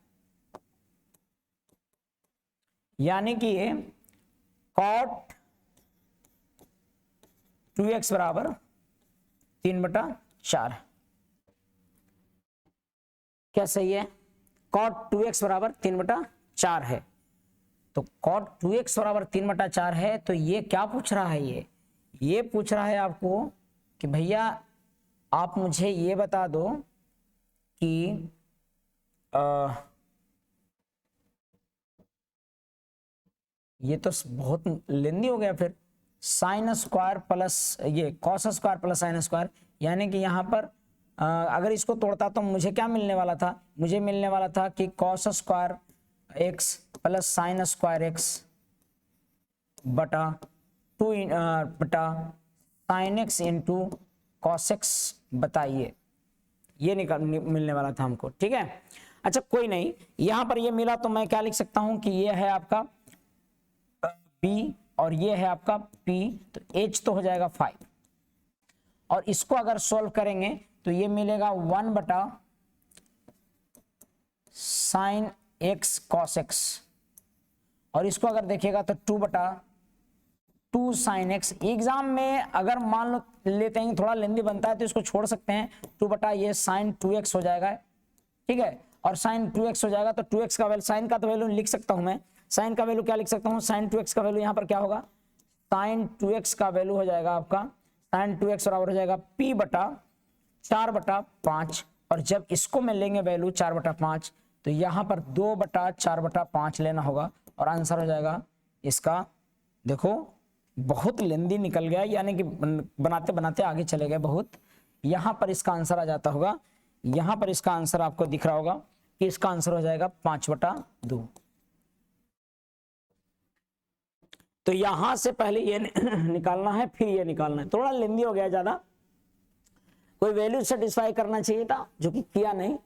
यानी कि ये cot 2x बराबर 3/4 है। क्या सही है? cot 2x बराबर 3/4 है। तो cot 2x बराबर 3/4 है, तो ये क्या पूछ रहा है? ये पूछ रहा है आपको कि भैया आप मुझे ये बता दो कि ये तो बहुत लेंदी हो गया। फिर साइन स्क्वायर प्लस ये cos square plus sine square, यानी कि यहाँ पर अगर इसको तोड़ता तो मुझे क्या मिलने वाला था, मुझे मिलने वाला था कि cos square x plus sine square x बटा sine x into cos x बताइए, ये मिलने वाला था हमको। ठीक है, अच्छा कोई नहीं, यहां पर ये मिला तो मैं क्या लिख सकता हूं कि ये है आपका p और ये है आपका p, तो h तो हो जाएगा 5, और इसको अगर सॉल्व करेंगे तो ये मिलेगा 1 बटा साइन एक्स कॉस एक्स, और इसको अगर देखिएगा तो 2 बटा 2 साइन एक्स। एग्जाम में अगर मान लो लेते हैं थोड़ा लेंदी बनता है तो इसको छोड़ सकते हैं, 2 बटा ये साइन 2x हो जाएगा। ठीक है, और साइन 2x हो जाएगा तो 2x का वैल्यू, साइन का तो वैल्यू लिख सकता हूं मैं, साइन का वैल्यू क्या लिख सकता हूं, साइन 2x का वैल्यू यहाँ पर क्या होगा, साइन 2x का वैल्यू हो जाएगा आपका, साइन 2x बराबर हो जाएगा p बटा 4 बटा 5, और जब इसको में लेंगे वैल्यू 4 बटा 5 तो यहाँ पर 2 बटा 4 बटा 5 लेना होगा, और आंसर हो जाएगा इसका, देखो बहुत लेंदी निकल गया, यानी कि बनाते बनाते आगे चले गए बहुत। यहाँ पर इसका आंसर आ जाता होगा, यहाँ पर इसका आंसर आपको दिख रहा होगा कि इसका आंसर हो जाएगा 5 बटा 2। तो यहां से पहले ये निकालना है, फिर ये निकालना है, थोड़ा लेंदी हो गया ज्यादा, कोई वैल्यू सेटिस्फाई करना चाहिए था जो कि किया नहीं,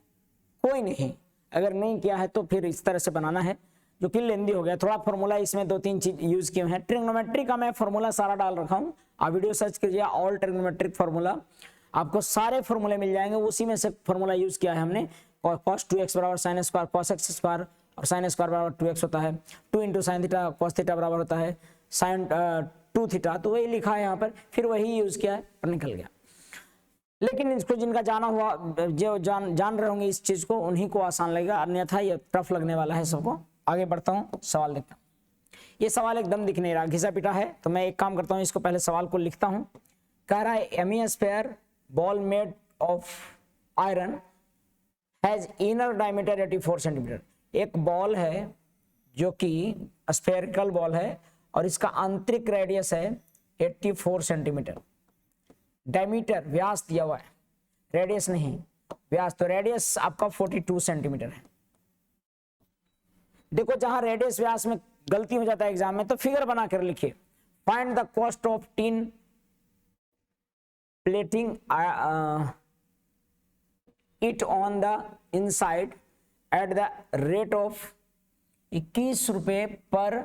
कोई नहीं, अगर नहीं किया है तो फिर इस तरह से बनाना है, जो कि लेंदी हो गया। थोड़ा फॉर्मूला इसमें 2-3 चीज यूज किए हैं, ट्रिग्नोमेट्री का मैं फॉर्मूला सारा डाल रखा हूं, आप वीडियो सर्च कीजिए ऑल ट्रिग्नोमेट्रिक फॉर्मूला, आपको सारे फॉर्मूले मिल जाएंगे, उसी में से फॉर्मूला यूज किया है हमने। cos 2x बराबर sine square cos x square, और साइन स्क्वायर बराबर 2x होता है, 2 into sine theta cos theta बराबर होता है साइन 2 थीटा, तो वही लिखा है यहाँ पर, फिर वही यूज किया है और निकल गया। लेकिन इसको जिनका जाना हुआ, जो जान रहे होंगे इस चीज को, उन्हीं को आसान लगेगा, अन्यथा ये टफ लगने वाला है सबको। आगे बढ़ता हूँ, सवाल देखता हूँ। ये सवाल एकदम दिख नहीं रहा, घिसा पिटा है, तो मैं एक काम करता हूँ, इसको पहले सवाल को लिखता हूँ। कह रहा है hemisphere ball made of iron has inner diameter 84 centimeter. एक बॉल है जो कि स्फेरिकल बॉल है और इसका आंतरिक रेडियस है 84 सेंटीमीटर। डायमीटर व्यास दिया हुआ है, रेडियस नहीं व्यास, तो रेडियस आपका 42 सेंटीमीटर है। देखो जहां रेडियस व्यास में गलती हो जाता है एग्जाम में, तो फिगर बनाकर लिखिए। Find the cost of tin plating it on the inside at the rate of 21 रुपए पर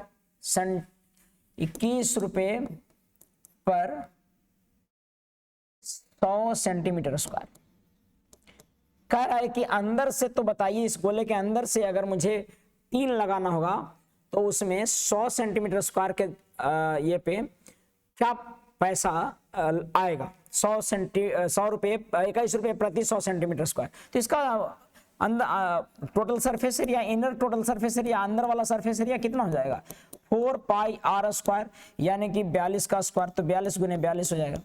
21 रुपए पर 100 सेंटीमीटर स्क्वायर। कह रहा है कि अंदर से, तो बताइए इस गोले के अंदर से अगर मुझे टीन लगाना होगा तो उसमें 100 सेंटीमीटर स्क्वायर के ये पे क्या पैसा आएगा, 100 रुपए 21 रुपए प्रति 100 सेंटीमीटर स्क्वायर। तो इसका अंदर total surface area, inner total surface area, अंदर वाला सरफेस एरिया कितना हो जाएगा, 4 पाई आर स्क्वायर, यानी कि 42 का स्क्वायर, तो 42 गुने 42 हो जाएगा।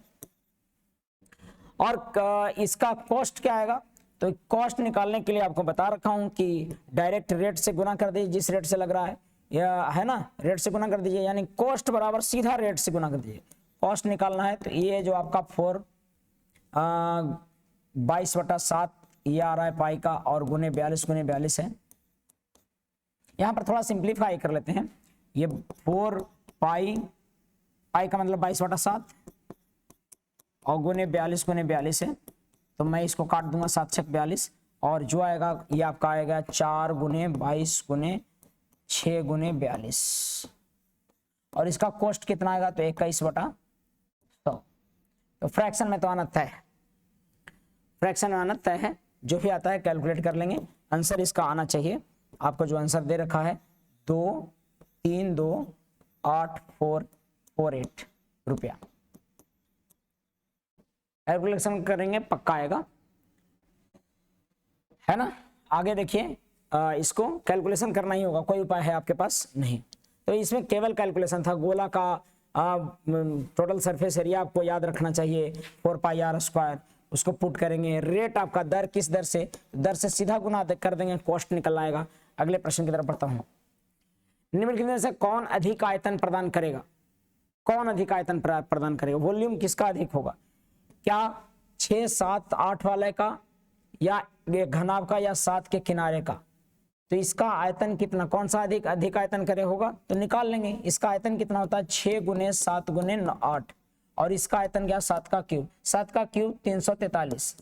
और इसका कॉस्ट क्या आएगा, तो कॉस्ट निकालने के लिए आपको बता रखा हूं कि डायरेक्ट रेट से गुना कर दीजिए, जिस रेट से लग रहा है या है ना, रेट से गुना कर दीजिए, यानी कॉस्ट बराबर सीधा रेट से गुना कर दीजिए। कॉस्ट निकालना है तो ये जो आपका 22/7 ये आ रहा है पाई का, और गुने 42 गुने 42 है। यहां पर थोड़ा सिंप्लीफाई कर लेते हैं, ये 4 पाई का मतलब 22/7 और गुने 42 गुने 42 है, तो मैं इसको काट दूंगा 7 छक 42, और जो आएगा ये आपका आएगा 4 गुने 22 गुने 6 गुने 42, और इसका कॉस्ट कितना आएगा, तो 21/100। तो फ्रैक्शन में तो आना तय है, फ्रैक्शन में आना तय है, जो भी आता है कैलकुलेट कर लेंगे। आंसर इसका आना चाहिए, आपको जो आंसर दे रखा है 2328448 रुपया। कैलकुलेशन करेंगे पक्का आएगा, है ना। आगे देखिए, इसको कैलकुलेशन करना ही होगा, कोई उपाय है आपके पास नहीं। तो इसमें केवल कैलकुलेशन था, गोला का टोटल सरफेस एरिया आपको याद रखना चाहिए 4 पाई आर स्क्वायर, उसको पुट करेंगे। रेट आपका दर, किस दर से, दर से सीधा गुना कर देंगे, कॉस्ट निकल आएगा। अगले प्रश्न की तरफ बढ़ता हूं। निम्नलिखित में से कौन अधिक आयतन प्रदान करेगा? कौन अधिक आयतन प्रदान करेगा? वॉल्यूम किसका अधिक होगा? क्या 6, 7, 8 वाले का, या घनाभ का, या 7 के किनारे का? तो इसका आयतन कितना, कौन सा अधिक आयतन करे होगा? तो निकाल लेंगे। इसका आयतन कितना होता है? 6 गुने 7 गुने 8, और इसका आयतन क्या? 7 का क्यूब। 7 का क्यूब 343,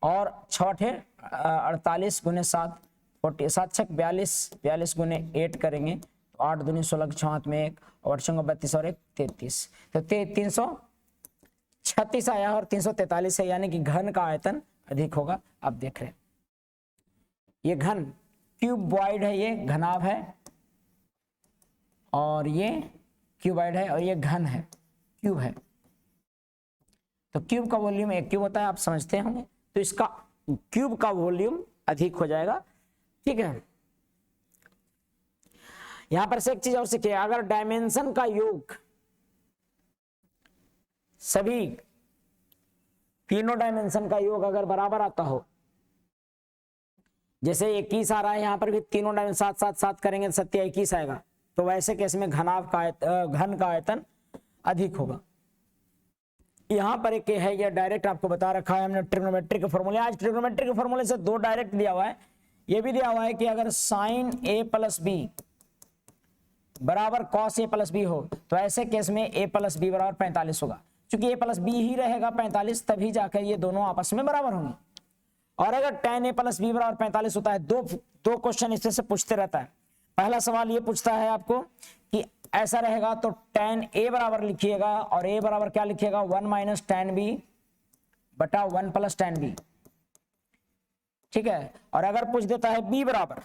और 6 48 गुने 7, 7 6 42, 42 गुने 8 करेंगे तो 8 दूनी 16, 6 हाथ में 1, और 32 और 1 33, तो 336 आया और 343 है, यानी कि घन का आयतन अधिक होगा। आप देख रहे हैं ये घन क्यूबॉइड है, ये घनाभ है, और ये क्यूबॉइड है, और ये घन है, क्यूब है। तो क्यूब का वॉल्यूम एक क्यूब होता है, आप समझते होंगे, तो इसका क्यूब का वॉल्यूम अधिक हो जाएगा। ठीक है, यहां पर से एक चीज और सीखिए, अगर डायमेंशन का योग सभी तीनों डायमेंशन का योग अगर बराबर आता हो, जैसे 21 आ रहा है, यहां पर भी तीनों डायमेंशन 7 7 7 करेंगे तो 7 21 आएगा, तो वैसे केस में घन का आयतन अधिक होगा। यहां पर एक है, ये डायरेक्ट आपको बता रखा है हमने ट्रिग्नोमेट्री के फॉर्मूले। आज ट्रिग्नोमेट्री के फॉर्मूले से 2 डायरेक्ट दिया हुआ है, ये भी दिया हुआ है कि अगर साइन a प्लस बी बराबर कॉस a प्लस बी हो, तो ऐसे केस में a प्लस बी बराबर 45 होगा। चूंकि a प्लस बी ही रहेगा 45, तभी जाकर ये दोनों आपस में बराबर होंगे। और अगर tan a प्लस बी बराबर 45 होता है, दो क्वेश्चन इससे से पूछते रहता है। पहला सवाल ये पूछता है आपको कि ऐसा रहेगा तो tan a बराबर लिखिएगा, और a बराबर क्या लिखिएगा? 1 माइनस tan b बटा 1 प्लस tan b। ठीक है, और अगर पूछ देता है b बराबर,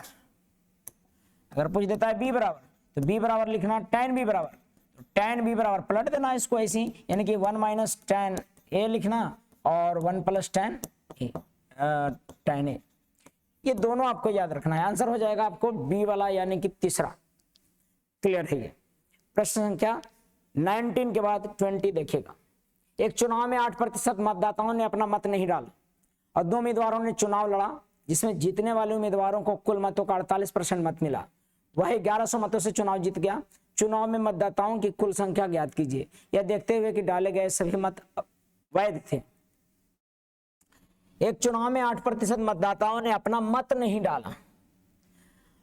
अगर पूछ देता है b बराबर, तो b बराबर लिखना tan b बराबर, तो tan b बराबर पलट देना इसको ऐसे ही, यानी कि 1 माइनस tan a लिखना और 1 प्लस tan a। ये दोनों आपको याद रखना है। आंसर हो जाएगा आपको बी वाला, यानी कि तीसरा। क्लियर है ये? प्रश्न संख्या 19 के बाद 20 देखिएगा। एक चुनाव में 8% मतदाताओं ने अपना मत नहीं डाला और 2 उम्मीदवारों ने चुनाव लड़ा, जिसमें जीतने वाले उम्मीदवारों को कुल मतों का 48% मत मिला। वह 1100 मतों से चुनाव जीत गया। चुनाव में मतदाताओं की कुल संख्या ज्ञात कीजिए। यह देखते हुए कि डाले गए सभी मत वैध थे। एक चुनाव में 8% मतदाताओं ने अपना मत नहीं डाला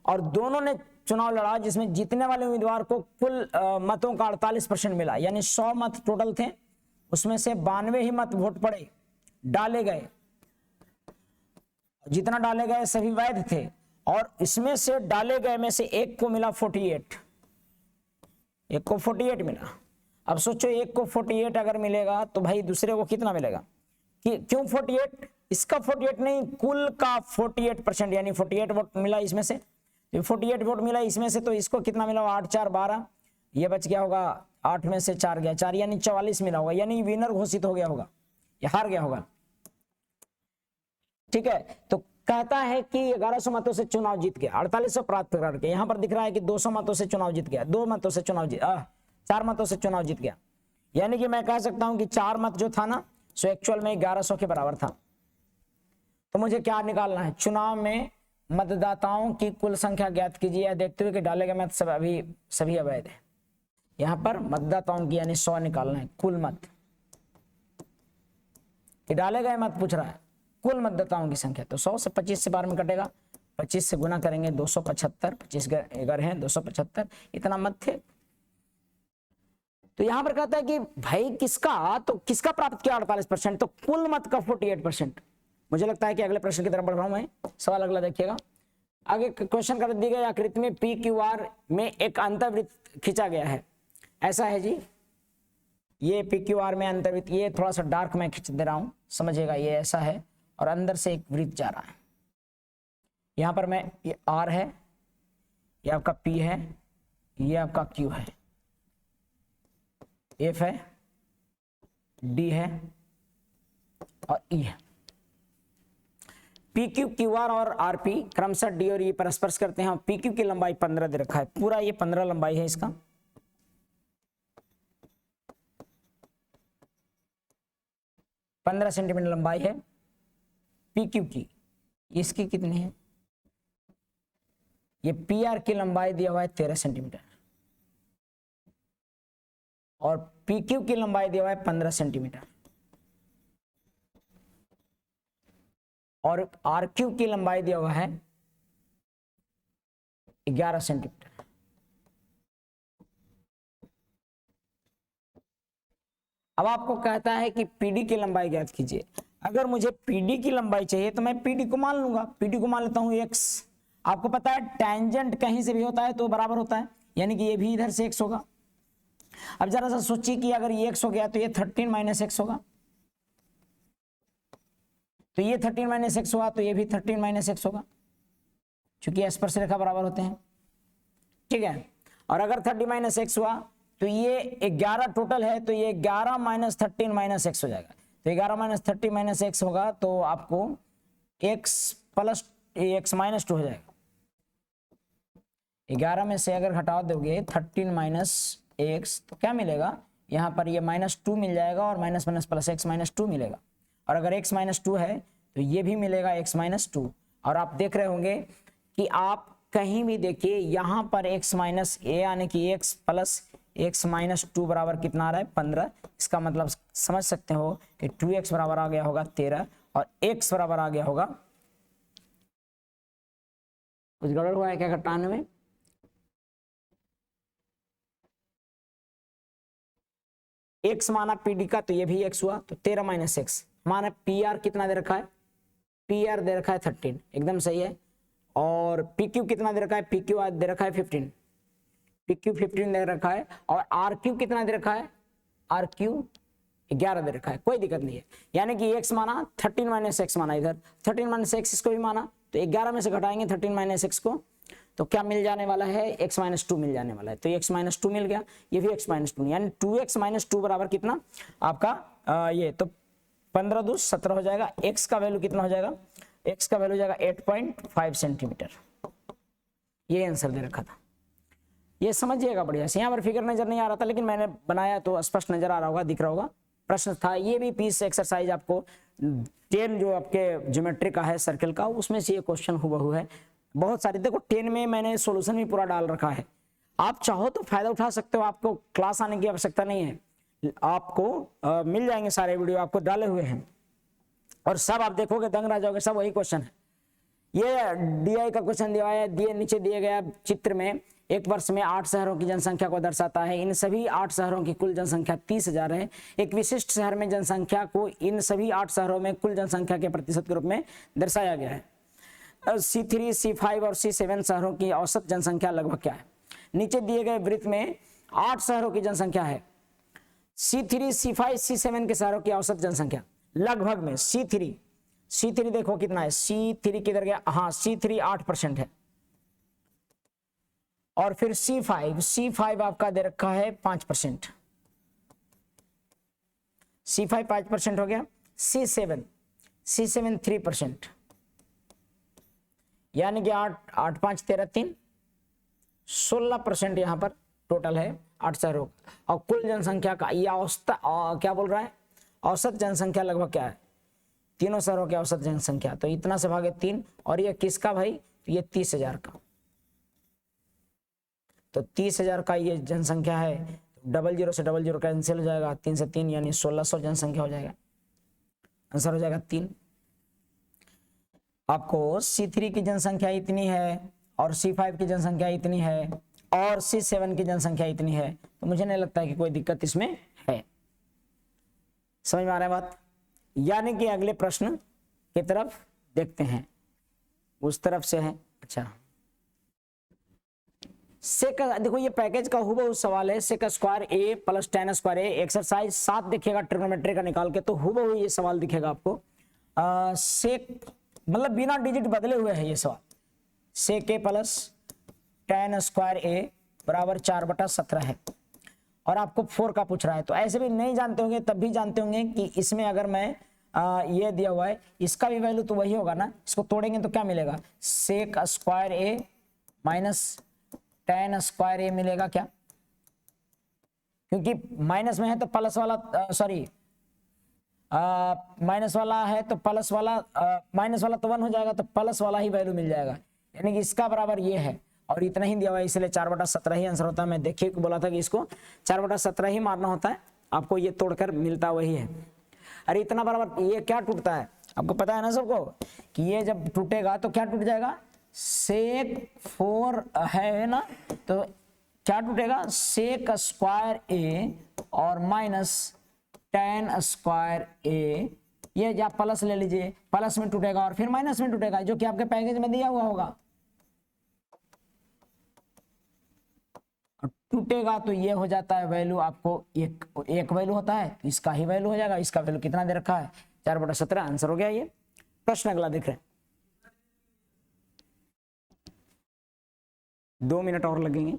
और दोनों ने चुनाव लड़ा, जिसमें जीतने वाले उम्मीदवार को कुल मतों का 48% मिला, यानी 100 मत टोटल थे, उसमें से 92 ही मत वोट पड़े, डाले गए। जितना डाले गए सभी वैध थे, और इसमें से डाले गए में से एक को मिला 48, एक को 48 मिला। अब सोचो, एक को 48 अगर मिलेगा तो भाई दूसरे को कितना मिलेगा? क्यों 48? इसका 48 नहीं, कुल का 48%, यानी 48 वोट मिला इसमें से, 48 वोट मिला इसमें से, तो इसको कितना मिला? 8 4 12, ये बच गया होगा 8 में से 4 गया 4, यानी 44 मिला होगा, यानी विनर घोषित हो गया होगा, ये हार गया होगा। ठीक है, तो कहता है कि 1100 मतों से चुनाव जीत गया, 4800 प्राप्त करके। यहां पर दिख रहा है कि 200 मतों से चुनाव जीत गया, 2 मतों से चुनाव 4 मतों से चुनाव जीत गया, यानी कि मैं कह सकता हूं कि 4 मत जो था ना, सो एक्चुअल में 1100 के बराबर था। तो मुझे क्या निकालना है? चुनाव में मतदाताओं की कुल संख्या ज्ञात कीजिए, देखते हुए कि डाले गए मत सभी अवैध है। यहां पर मतदाताओं की यानी 100 निकालना है, कुल मत, कि डाले गए मत पूछ रहा है, कुल मतदाताओं की संख्या। तो 100 से 25 से बार में कटेगा, 25 से गुना करेंगे 275, 25 घर हैं 275, इतना मत थे। तो यहां पर कहता है कि भाई किसका प्राप्त किया 48%? तो कुल मत का 48%। मुझे लगता है कि अगले प्रश्न की तरफ बढ़ रहा हूं मैं। सवाल अगला देखिएगा। आगे क्वेश्चन कर दी गई आकृति में पी क्यू आर में एक अंतर्वृत्त खींचा गया है। ऐसा है जी, ये पी क्यू आर में अंतर्वृत्त, ये थोड़ा सा डार्क में खींच दे रहा हूं, समझिएगा। ये ऐसा है और अंदर से एक वृत्त जा रहा है। यहां पर मैं, ये आर है, ये आपका पी है, ये आपका क्यू है, एफ है, डी है और ई है। पी क्यू क्यू आर और आर पी क्रमशः डी और ई परस्पर करते हैं। पी क्यू की लंबाई 15 दे रखा है, पूरा ये 15 लंबाई है इसका। पंद्रह सेंटीमीटर लंबाई है पी क्यू की। इसकी कितनी है? ये पी आर की लंबाई दिया हुआ है 13 सेंटीमीटर और पी क्यू की लंबाई दिया हुआ है 15 सेंटीमीटर और आर क्यू की लंबाई दिया हुआ है 11 सेंटीमीटर। अब आपको कहता है कि पीडी की लंबाई ज्ञात कीजिए। अगर मुझे पीडी की लंबाई चाहिए तो मैं पीडी को मान लूंगा, पीडी को मान लेता हूं x। आपको पता है टेंजेंट कहीं से भी होता है तो बराबर होता है, यानी कि ये भी इधर से x होगा। अब जरा सा सोचिए कि अगर ये x हो गया तो ये 13 माइनस x होगा, तो ये 13 माइनस x हुआ तो ये भी 13 माइनस x होगा, क्योंकि स्पर्श रेखा बराबर होते हैं, ठीक है। और अगर 30 माइनस x हुआ तो ये 11 टोटल है, तो ये 11 माइनस 13 माइनस x हो जाएगा। तो 11 माइनस 30 माइनस x होगा तो आपको x प्लस x माइनस 2 हो जाएगा। 11 में से अगर घटा दोगे 13 माइनस x तो क्या मिलेगा, यहाँ पर ये माइनस 2 मिल जाएगा और minus minus plus x minus 2 मिलेगा। और अगर x माइनस 2 है तो ये भी मिलेगा x माइनस 2। और आप देख रहे होंगे कि आप कहीं भी देखिए यहाँ पर x माइनस a यानी कि x प्लस x माइनस 2 बराबर कितना आ रहा है 15। इसका मतलब समझ सकते हो कि 2x बराबर आ गया होगा 13 और x बराबर आ गया होगा, कुछ गड़बड़ हुआ है क्या घटाने में? x माना पीडी का तो ये भी x हुआ, तो 13 माइनस एक्स माना पी आर कितना दे रखा है, पी आर दे रखा है 13, एकदम सही है। और पी क्यू कितना दे रखा है, पी क्यू दे रखा है 15, पी क्यू 15 दे रखा है। और आर क्यू कितना दे रखा है, आर क्यू 11 दे रखा है, कोई दिक्कत नहीं है। यानी कि x माना 13 माइनस एक्स माना, इधर 13 माइनस एक्स इसको भी माना, तो 11 में से घटाएंगे 13 माइनस एक्स को तो क्या मिल जाने वाला है, x माइनस 2 मिल जाने वाला है। तो x माइनस 2 मिल गया, ये भी x माइनस 2, यानी 2x माइनस 2 बराबर कितना आपका ये तो 15 दूस 17 हो जाएगा। x का वैल्यू कितना हो जाएगा, x का वैल्यू हो जाएगा 8.5 सेंटीमीटर। ये आंसर दे रखा था, ये समझिएगा बढ़िया से। यहाँ पर फिगर नजर नहीं आ रहा था लेकिन मैंने बनाया तो स्पष्ट नजर आ रहा होगा, दिख रहा होगा। प्रश्न था ये भी पीस एक्सरसाइज आपको 10 जो आपके ज्योमेट्री का है सर्कल का, उसमें से ये क्वेश्चन हुबहू है। बहुत सारे देखो 10 में मैंने सॉल्यूशन भी पूरा डाल रखा है, आप चाहो तो फायदा उठा सकते हो, आपको क्लास आने की आवश्यकता नहीं है, आपको मिल जाएंगे सारे वीडियो आपको डाले हुए हैं और सब आप देखोगे दंग रह जाओगे, सब वही क्वेश्चन है। ये डीआई का क्वेश्चन दिया है, दिए नीचे दिए गया चित्र में एक वर्ष में 8 शहरों की जनसंख्या को दर्शाता है। इन सभी 8 शहरों की कुल जनसंख्या 30,000 है। एक विशिष्ट शहर में जनसंख्या को इन सभी 8 शहरों में कुल जनसंख्या के प्रतिशत के रूप में दर्शाया गया है। C3, C5 और C7 शहरों की औसत जनसंख्या लगभग क्या है। नीचे दिए गए वृत्त में 8 शहरों की जनसंख्या है, C3, C5, C7 के शहरों की औसत जनसंख्या लगभग में C3 देखो कितना है, C3 किधर गया, हाँ C3 8% है। और फिर C5 आपका दे रखा है 5%, C5 5% हो गया। C7 3%, यानी कि 8 5 13 3 16% यहाँ पर टोटल है 8 शहरों। और कुल जनसंख्या का ये औसत क्या बोल रहा है, औसत जनसंख्या लगभग क्या है, तीनों शहरों की औसत जनसंख्या, तो इतना से भागे 3। और ये किसका भाई, ये 30,000 का, तो 30,000 का ये जनसंख्या है। 00 से 00 कैंसिल हो जाएगा, 3 से 3 यानी 1600 जनसंख्या हो जाएगा, आंसर हो जाएगा 3। आपको C3 की जनसंख्या इतनी है और C5 की जनसंख्या इतनी है और C7 की जनसंख्या इतनी है, तो मुझे नहीं लगता है कि कोई दिक्कत इसमें है। समझ में आ रहा है बात। यानी कि अगले प्रश्न की तरफ देखते हैं, उस तरफ से है। अच्छा सेक, देखो ये पैकेज का हुबहू सवाल है, सेक स्क्वायर ए प्लस tan स्क्वायर ए, एक्सरसाइज 7 देखिएगा ट्रिग्नोमेट्री का निकाल के, तो हुबहू ये सवाल दिखेगा आपको। सेक मतलब बिना डिजिट बदले हुए है ये सवाल, सेक ए प्लस tan स्क्वायर ए बराबर 4/17 है और आपको 4 का पूछ रहा है। तो ऐसे भी नहीं जानते होंगे तब भी जानते होंगे कि इसमें अगर मैं ये दिया हुआ है इसका भी वैल्यू तो वही होगा ना, इसको तोड़ेंगे तो क्या मिलेगा, सेक स्क्वायर ए माइनस tan स्क्वायर ए मिलेगा क्या, क्योंकि माइनस में है तो प्लस वाला सॉरी माइनस वाला है तो प्लस वाला माइनस वाला तो 1 हो जाएगा, तो प्लस वाला ही वैल्यू मिल जाएगा, यानी कि इसका बराबर ये है। और इतना ही दिया हुआ है इसलिए 4/17 ही आंसर होता है। मैं देखिए बोला था कि इसको 4/17 ही मारना होता है, आपको ये तोड़कर मिलता वही है। अरे इतना बराबर ये क्या टूटता है आपको पता है ना सबको, कि ये जब टूटेगा तो क्या टूट जाएगा, सेक 4 है ना, तो क्या टूटेगा, सेक स्क्वायर ए और माइनस tan स्क्वायर ए, ये या प्लस ले लीजिए, प्लस में टूटेगा और फिर माइनस में टूटेगा, जो कि आपके पैकेज में दिया हुआ होगा। टूटेगा तो ये हो जाता है वैल्यू, आपको एक वैल्यू होता है, इसका ही वैल्यू हो जाएगा। इसका वैल्यू कितना दे रखा है, 4/17 आंसर हो गया ये। प्रश्न अगला देख रहे हैं, 2 मिनट और लगेंगे,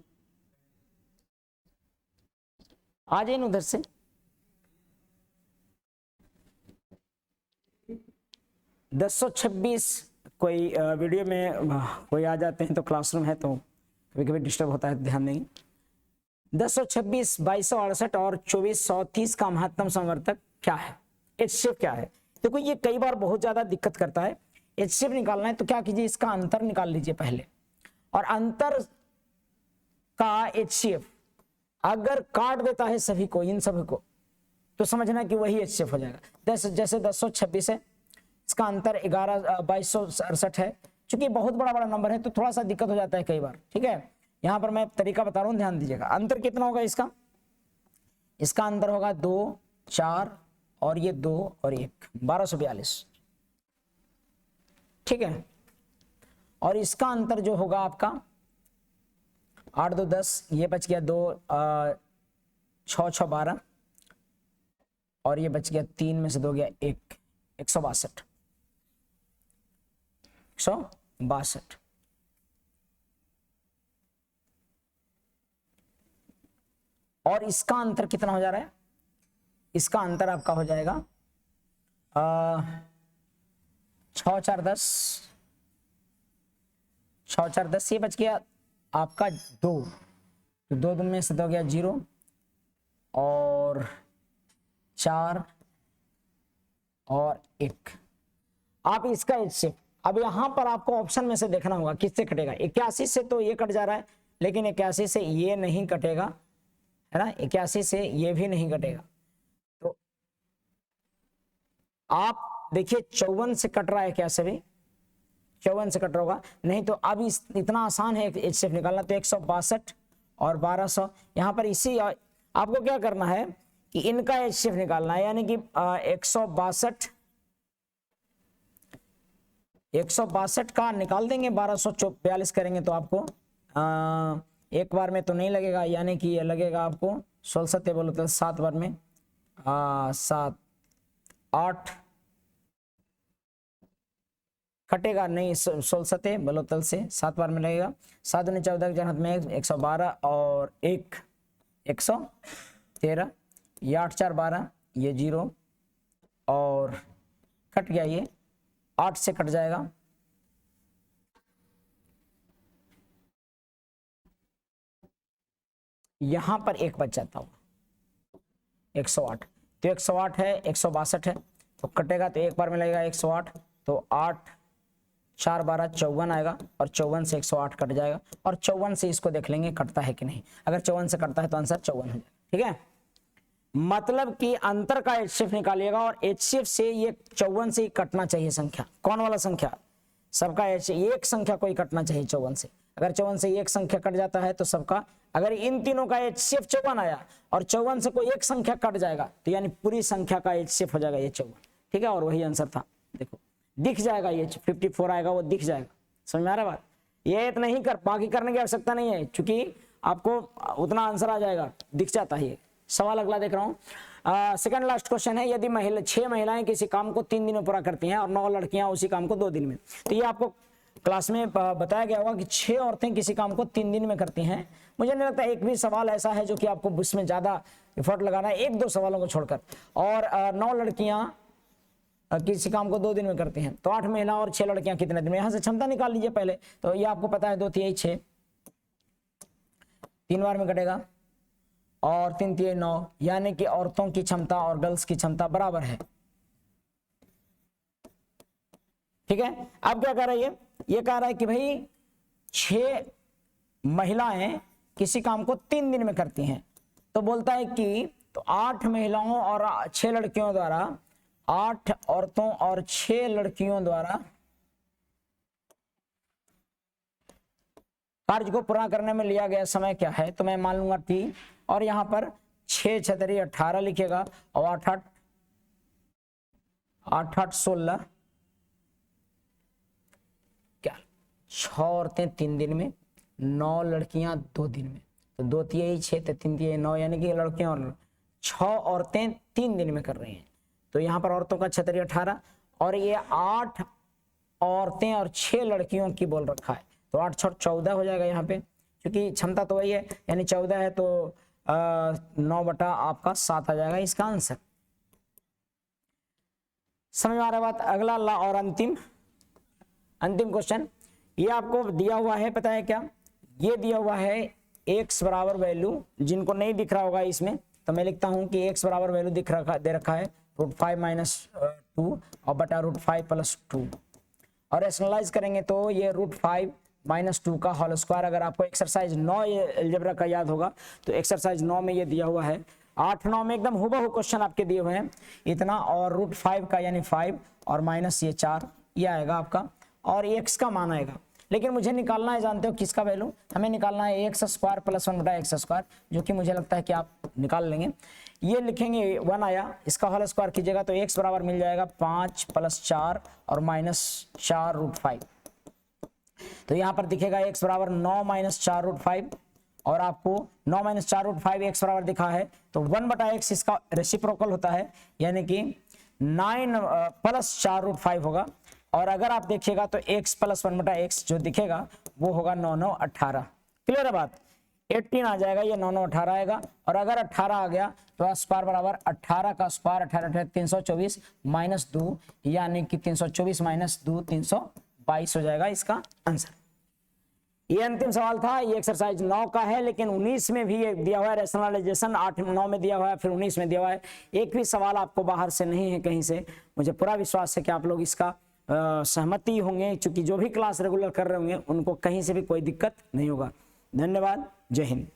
आ जाइए उधर से। (1026) कोई वीडियो में कोई आ जाते हैं तो क्लासरूम है तो कभी कभी डिस्टर्ब होता है, ध्यान देंगे। 1026, 2268 और 2430 का महत्तम संवर्तक क्या है, HCF क्या है। देखो ये कई बार बहुत ज्यादा दिक्कत करता है। HCF निकालना है तो क्या कीजिए, इसका अंतर निकाल लीजिए पहले, और अंतर का HCF अगर काट देता है सभी को, इन सभी को, तो समझना कि वही HCF हो जाएगा। जैसे 1026 है, इसका अंतर 2268 है। चूंकि बहुत बड़ा नंबर है तो थोड़ा सा दिक्कत हो जाता है कई बार, ठीक है। यहां पर मैं तरीका बता रहा हूं, ध्यान दीजिएगा। अंतर कितना होगा इसका अंतर होगा 2, 4 और ये 2 और 1, 1242, ठीक है। और इसका अंतर जो होगा आपका 8, 2, 10, ये बच गया 2, 6, 6, 12 और ये बच गया 3 में से 2 गया 1, 162। और इसका अंतर कितना हो जा रहा है, इसका अंतर आपका हो जाएगा 6, 4, 10, 6, 4, 10, ये बच गया आपका 2, तो 2 में से 2 गया 0 और 4 और 1। आप इसका HCF अब यहां पर आपको ऑप्शन में से देखना होगा किससे कटेगा। 81 से तो ये कट जा रहा है, लेकिन 81 से ये नहीं कटेगा, है ना, 81 से ये भी नहीं कटेगा। तो आप देखिए 54 से कट रहा है क्या, सभी 54 से कट रहा होगा, नहीं तो अब इतना आसान है HCF निकालना। तो 162 और 1200, यहाँ पर इसी आपको क्या करना है कि इनका HCF निकालना है, यानी कि 162 का निकाल देंगे, 1242 करेंगे तो आपको एक बार में तो नहीं लगेगा, यानी कि ये लगेगा आपको 16 बोलो तो 7 बार में 7, 8 कटेगा नहीं, 16 बोलो तल से 7 बार में लगेगा। 7 दूनी 14 जनहत में 112 और 1 113, ये 8, 4, 12, ये 0 और कट गया, ये 8 से कट जाएगा, यहां पर 1 बच जाता होगा 108। तो 108 है, 162 है तो कटेगा, तो एक बार में लगेगा 108, तो 8, 4, 12, 54 आएगा और 54 से 108 कट जाएगा। और 54 से इसको देख लेंगे कटता है कि नहीं, अगर 54 से कटता है तो आंसर 54 हो जाएगा, ठीक है। मतलब कि अंतर का HCF निकालिएगा और HCF से ये 54 से ही कटना चाहिए संख्या। कौन वाला संख्या, सबका एक संख्या कोई कटना चाहिए 54 से। अगर 54 से एक संख्या कट जाता है तो सबका, अगर इन तीनों का HCF 54 आया और 54 से कोई एक संख्या कट जाएगा तो यानी पूरी संख्या का HCF हो जाएगा ये 54, ठीक है। और वही आंसर था, देखो दिख जाएगा, ये 54 आएगा, वो दिख जाएगा। समझ में आ रहा है बात, ये इतना ही बाकी करने की आवश्यकता नहीं है, क्योंकि आपको उतना आंसर आ जाएगा, दिख जाता है ये। सवाल अगला देख रहा हूं, सेकंड लास्ट क्वेश्चन है, यदि 6 महिलाएं किसी काम को 3 दिन में पूरा करती हैं और 9 लड़कियां उसी काम को 2 दिन में, तो ये आपको क्लास में बताया गया होगा कि 6 औरतें किसी काम को 3 दिन में करती हैं। मुझे नहीं लगता एक भी सवाल ऐसा है जो कि आपको उसमें ज्यादा एफर्ट लगाना है, 1-2 सवालों को छोड़कर। और 9 लड़कियां किसी काम को 2 दिन में करती हैं, तो 8 महिला और 6 लड़कियां कितने दिन में, यहां से क्षमता निकाल लीजिए पहले। तो ये आपको पता है 2 3 6, 3 बार में कटेगा और 3 3 9, यानी कि औरतों की क्षमता और गर्ल्स की क्षमता बराबर है, ठीक है। अब क्या कह रहा है ये कह रहा है कि भाई 6 महिलाएं किसी काम को 3 दिन में करती हैं, तो बोलता है कि तो 8 महिलाओं और 6 लड़कियों द्वारा, 8 औरतों और 6 लड़कियों द्वारा कार्य को पूरा करने में लिया गया समय क्या है, तो मैं मान लूंगा T, और यहां पर 6 छतरी 18 लिखेगा और 8 8 16 क्या, 6 औरतें 3 दिन में, 9 लड़कियां 2 दिन में, तो 2 तिहाई 6 तो 3 तिहाई 9, यानी कि लड़कियां और 6 औरतें 3 दिन में कर रही हैं। तो यहाँ पर औरतों का छतरी 18 और ये 8 औरतें और 6 लड़कियों की बोल रखा है, तो 8 6 14 हो जाएगा यहाँ पे, क्योंकि क्षमता तो वही है, यानी 14 है तो 9 बटा आपका 7 आ जाएगा इसका आंसर। समझ में आ रहा बात। अगला ला और अंतिम क्वेश्चन, ये आपको दिया हुआ है, पता है क्या, ये दिया हुआ है x बराबर वैल्यू, जिनको नहीं दिख रहा होगा इसमें तो मैं लिखता हूं कि x बराबर वैल्यू दे रखा है √5 - 2 और बटा √5 + 2, और एनालाइज करेंगे तो ये √5 - 2 का होल स्क्वायर। अगर आपको एक्सरसाइज 9 ये अलजेब्रा का याद होगा तो एक्सरसाइज 9 में ये दिया हुआ है, 8 9 में एकदम हुबहू क्वेश्चन आपके दिए हुए हैं इतना, और √5 का यानी 5 और माइनस ये 4 ये आएगा आपका, और x का मान आएगा। लेकिन मुझे निकालना है, जानते हो किसका वैल्यू, हमें निकालना है x² + 1 बटा x², जो कि मुझे लगता है कि आप निकाल लेंगे। ये लिखेंगे 1 आया, इसका होल स्क्वायर कीजिएगा तो x बराबर मिल जाएगा 5 + 4 और -4 √5, तो यहाँ पर दिखेगा x बराबर 9 - 4 √5, और आपको 9 - 4 √5 x बराबर दिखा है तो 1 बटा x इसका रेसिप्रोकल होता है, यानी कि 9 + 4 √5 होगा, और अगर आप देखिएगा तो x + 1 बटा x जो दिखेगा वो होगा 9 9 18। क्लियर है बात, 18 आ जाएगा, ये 9 9 18 आएगा, और अगर 18 आ गया तो स्क्वायर बराबर 18 का स्क्वायर 18 324 - 2, यानी कि 324 - 2 322 हो जाएगा इसका आंसर। ये अंतिम सवाल था, ये एक्सरसाइज 9 का है, लेकिन 19 में भी ये दिया हुआ है रैशनलाइजेशन, 8 9 में दिया हुआ है, फिर 19 में दिया हुआ है। एक भी सवाल आपको बाहर से नहीं है कहीं से, मुझे पूरा विश्वास है कि आप लोग इसका सहमति होंगे, क्योंकि जो भी क्लास रेगुलर कर रहे होंगे उनको कहीं से भी कोई दिक्कत नहीं होगा। धन्यवाद, जय हिंद।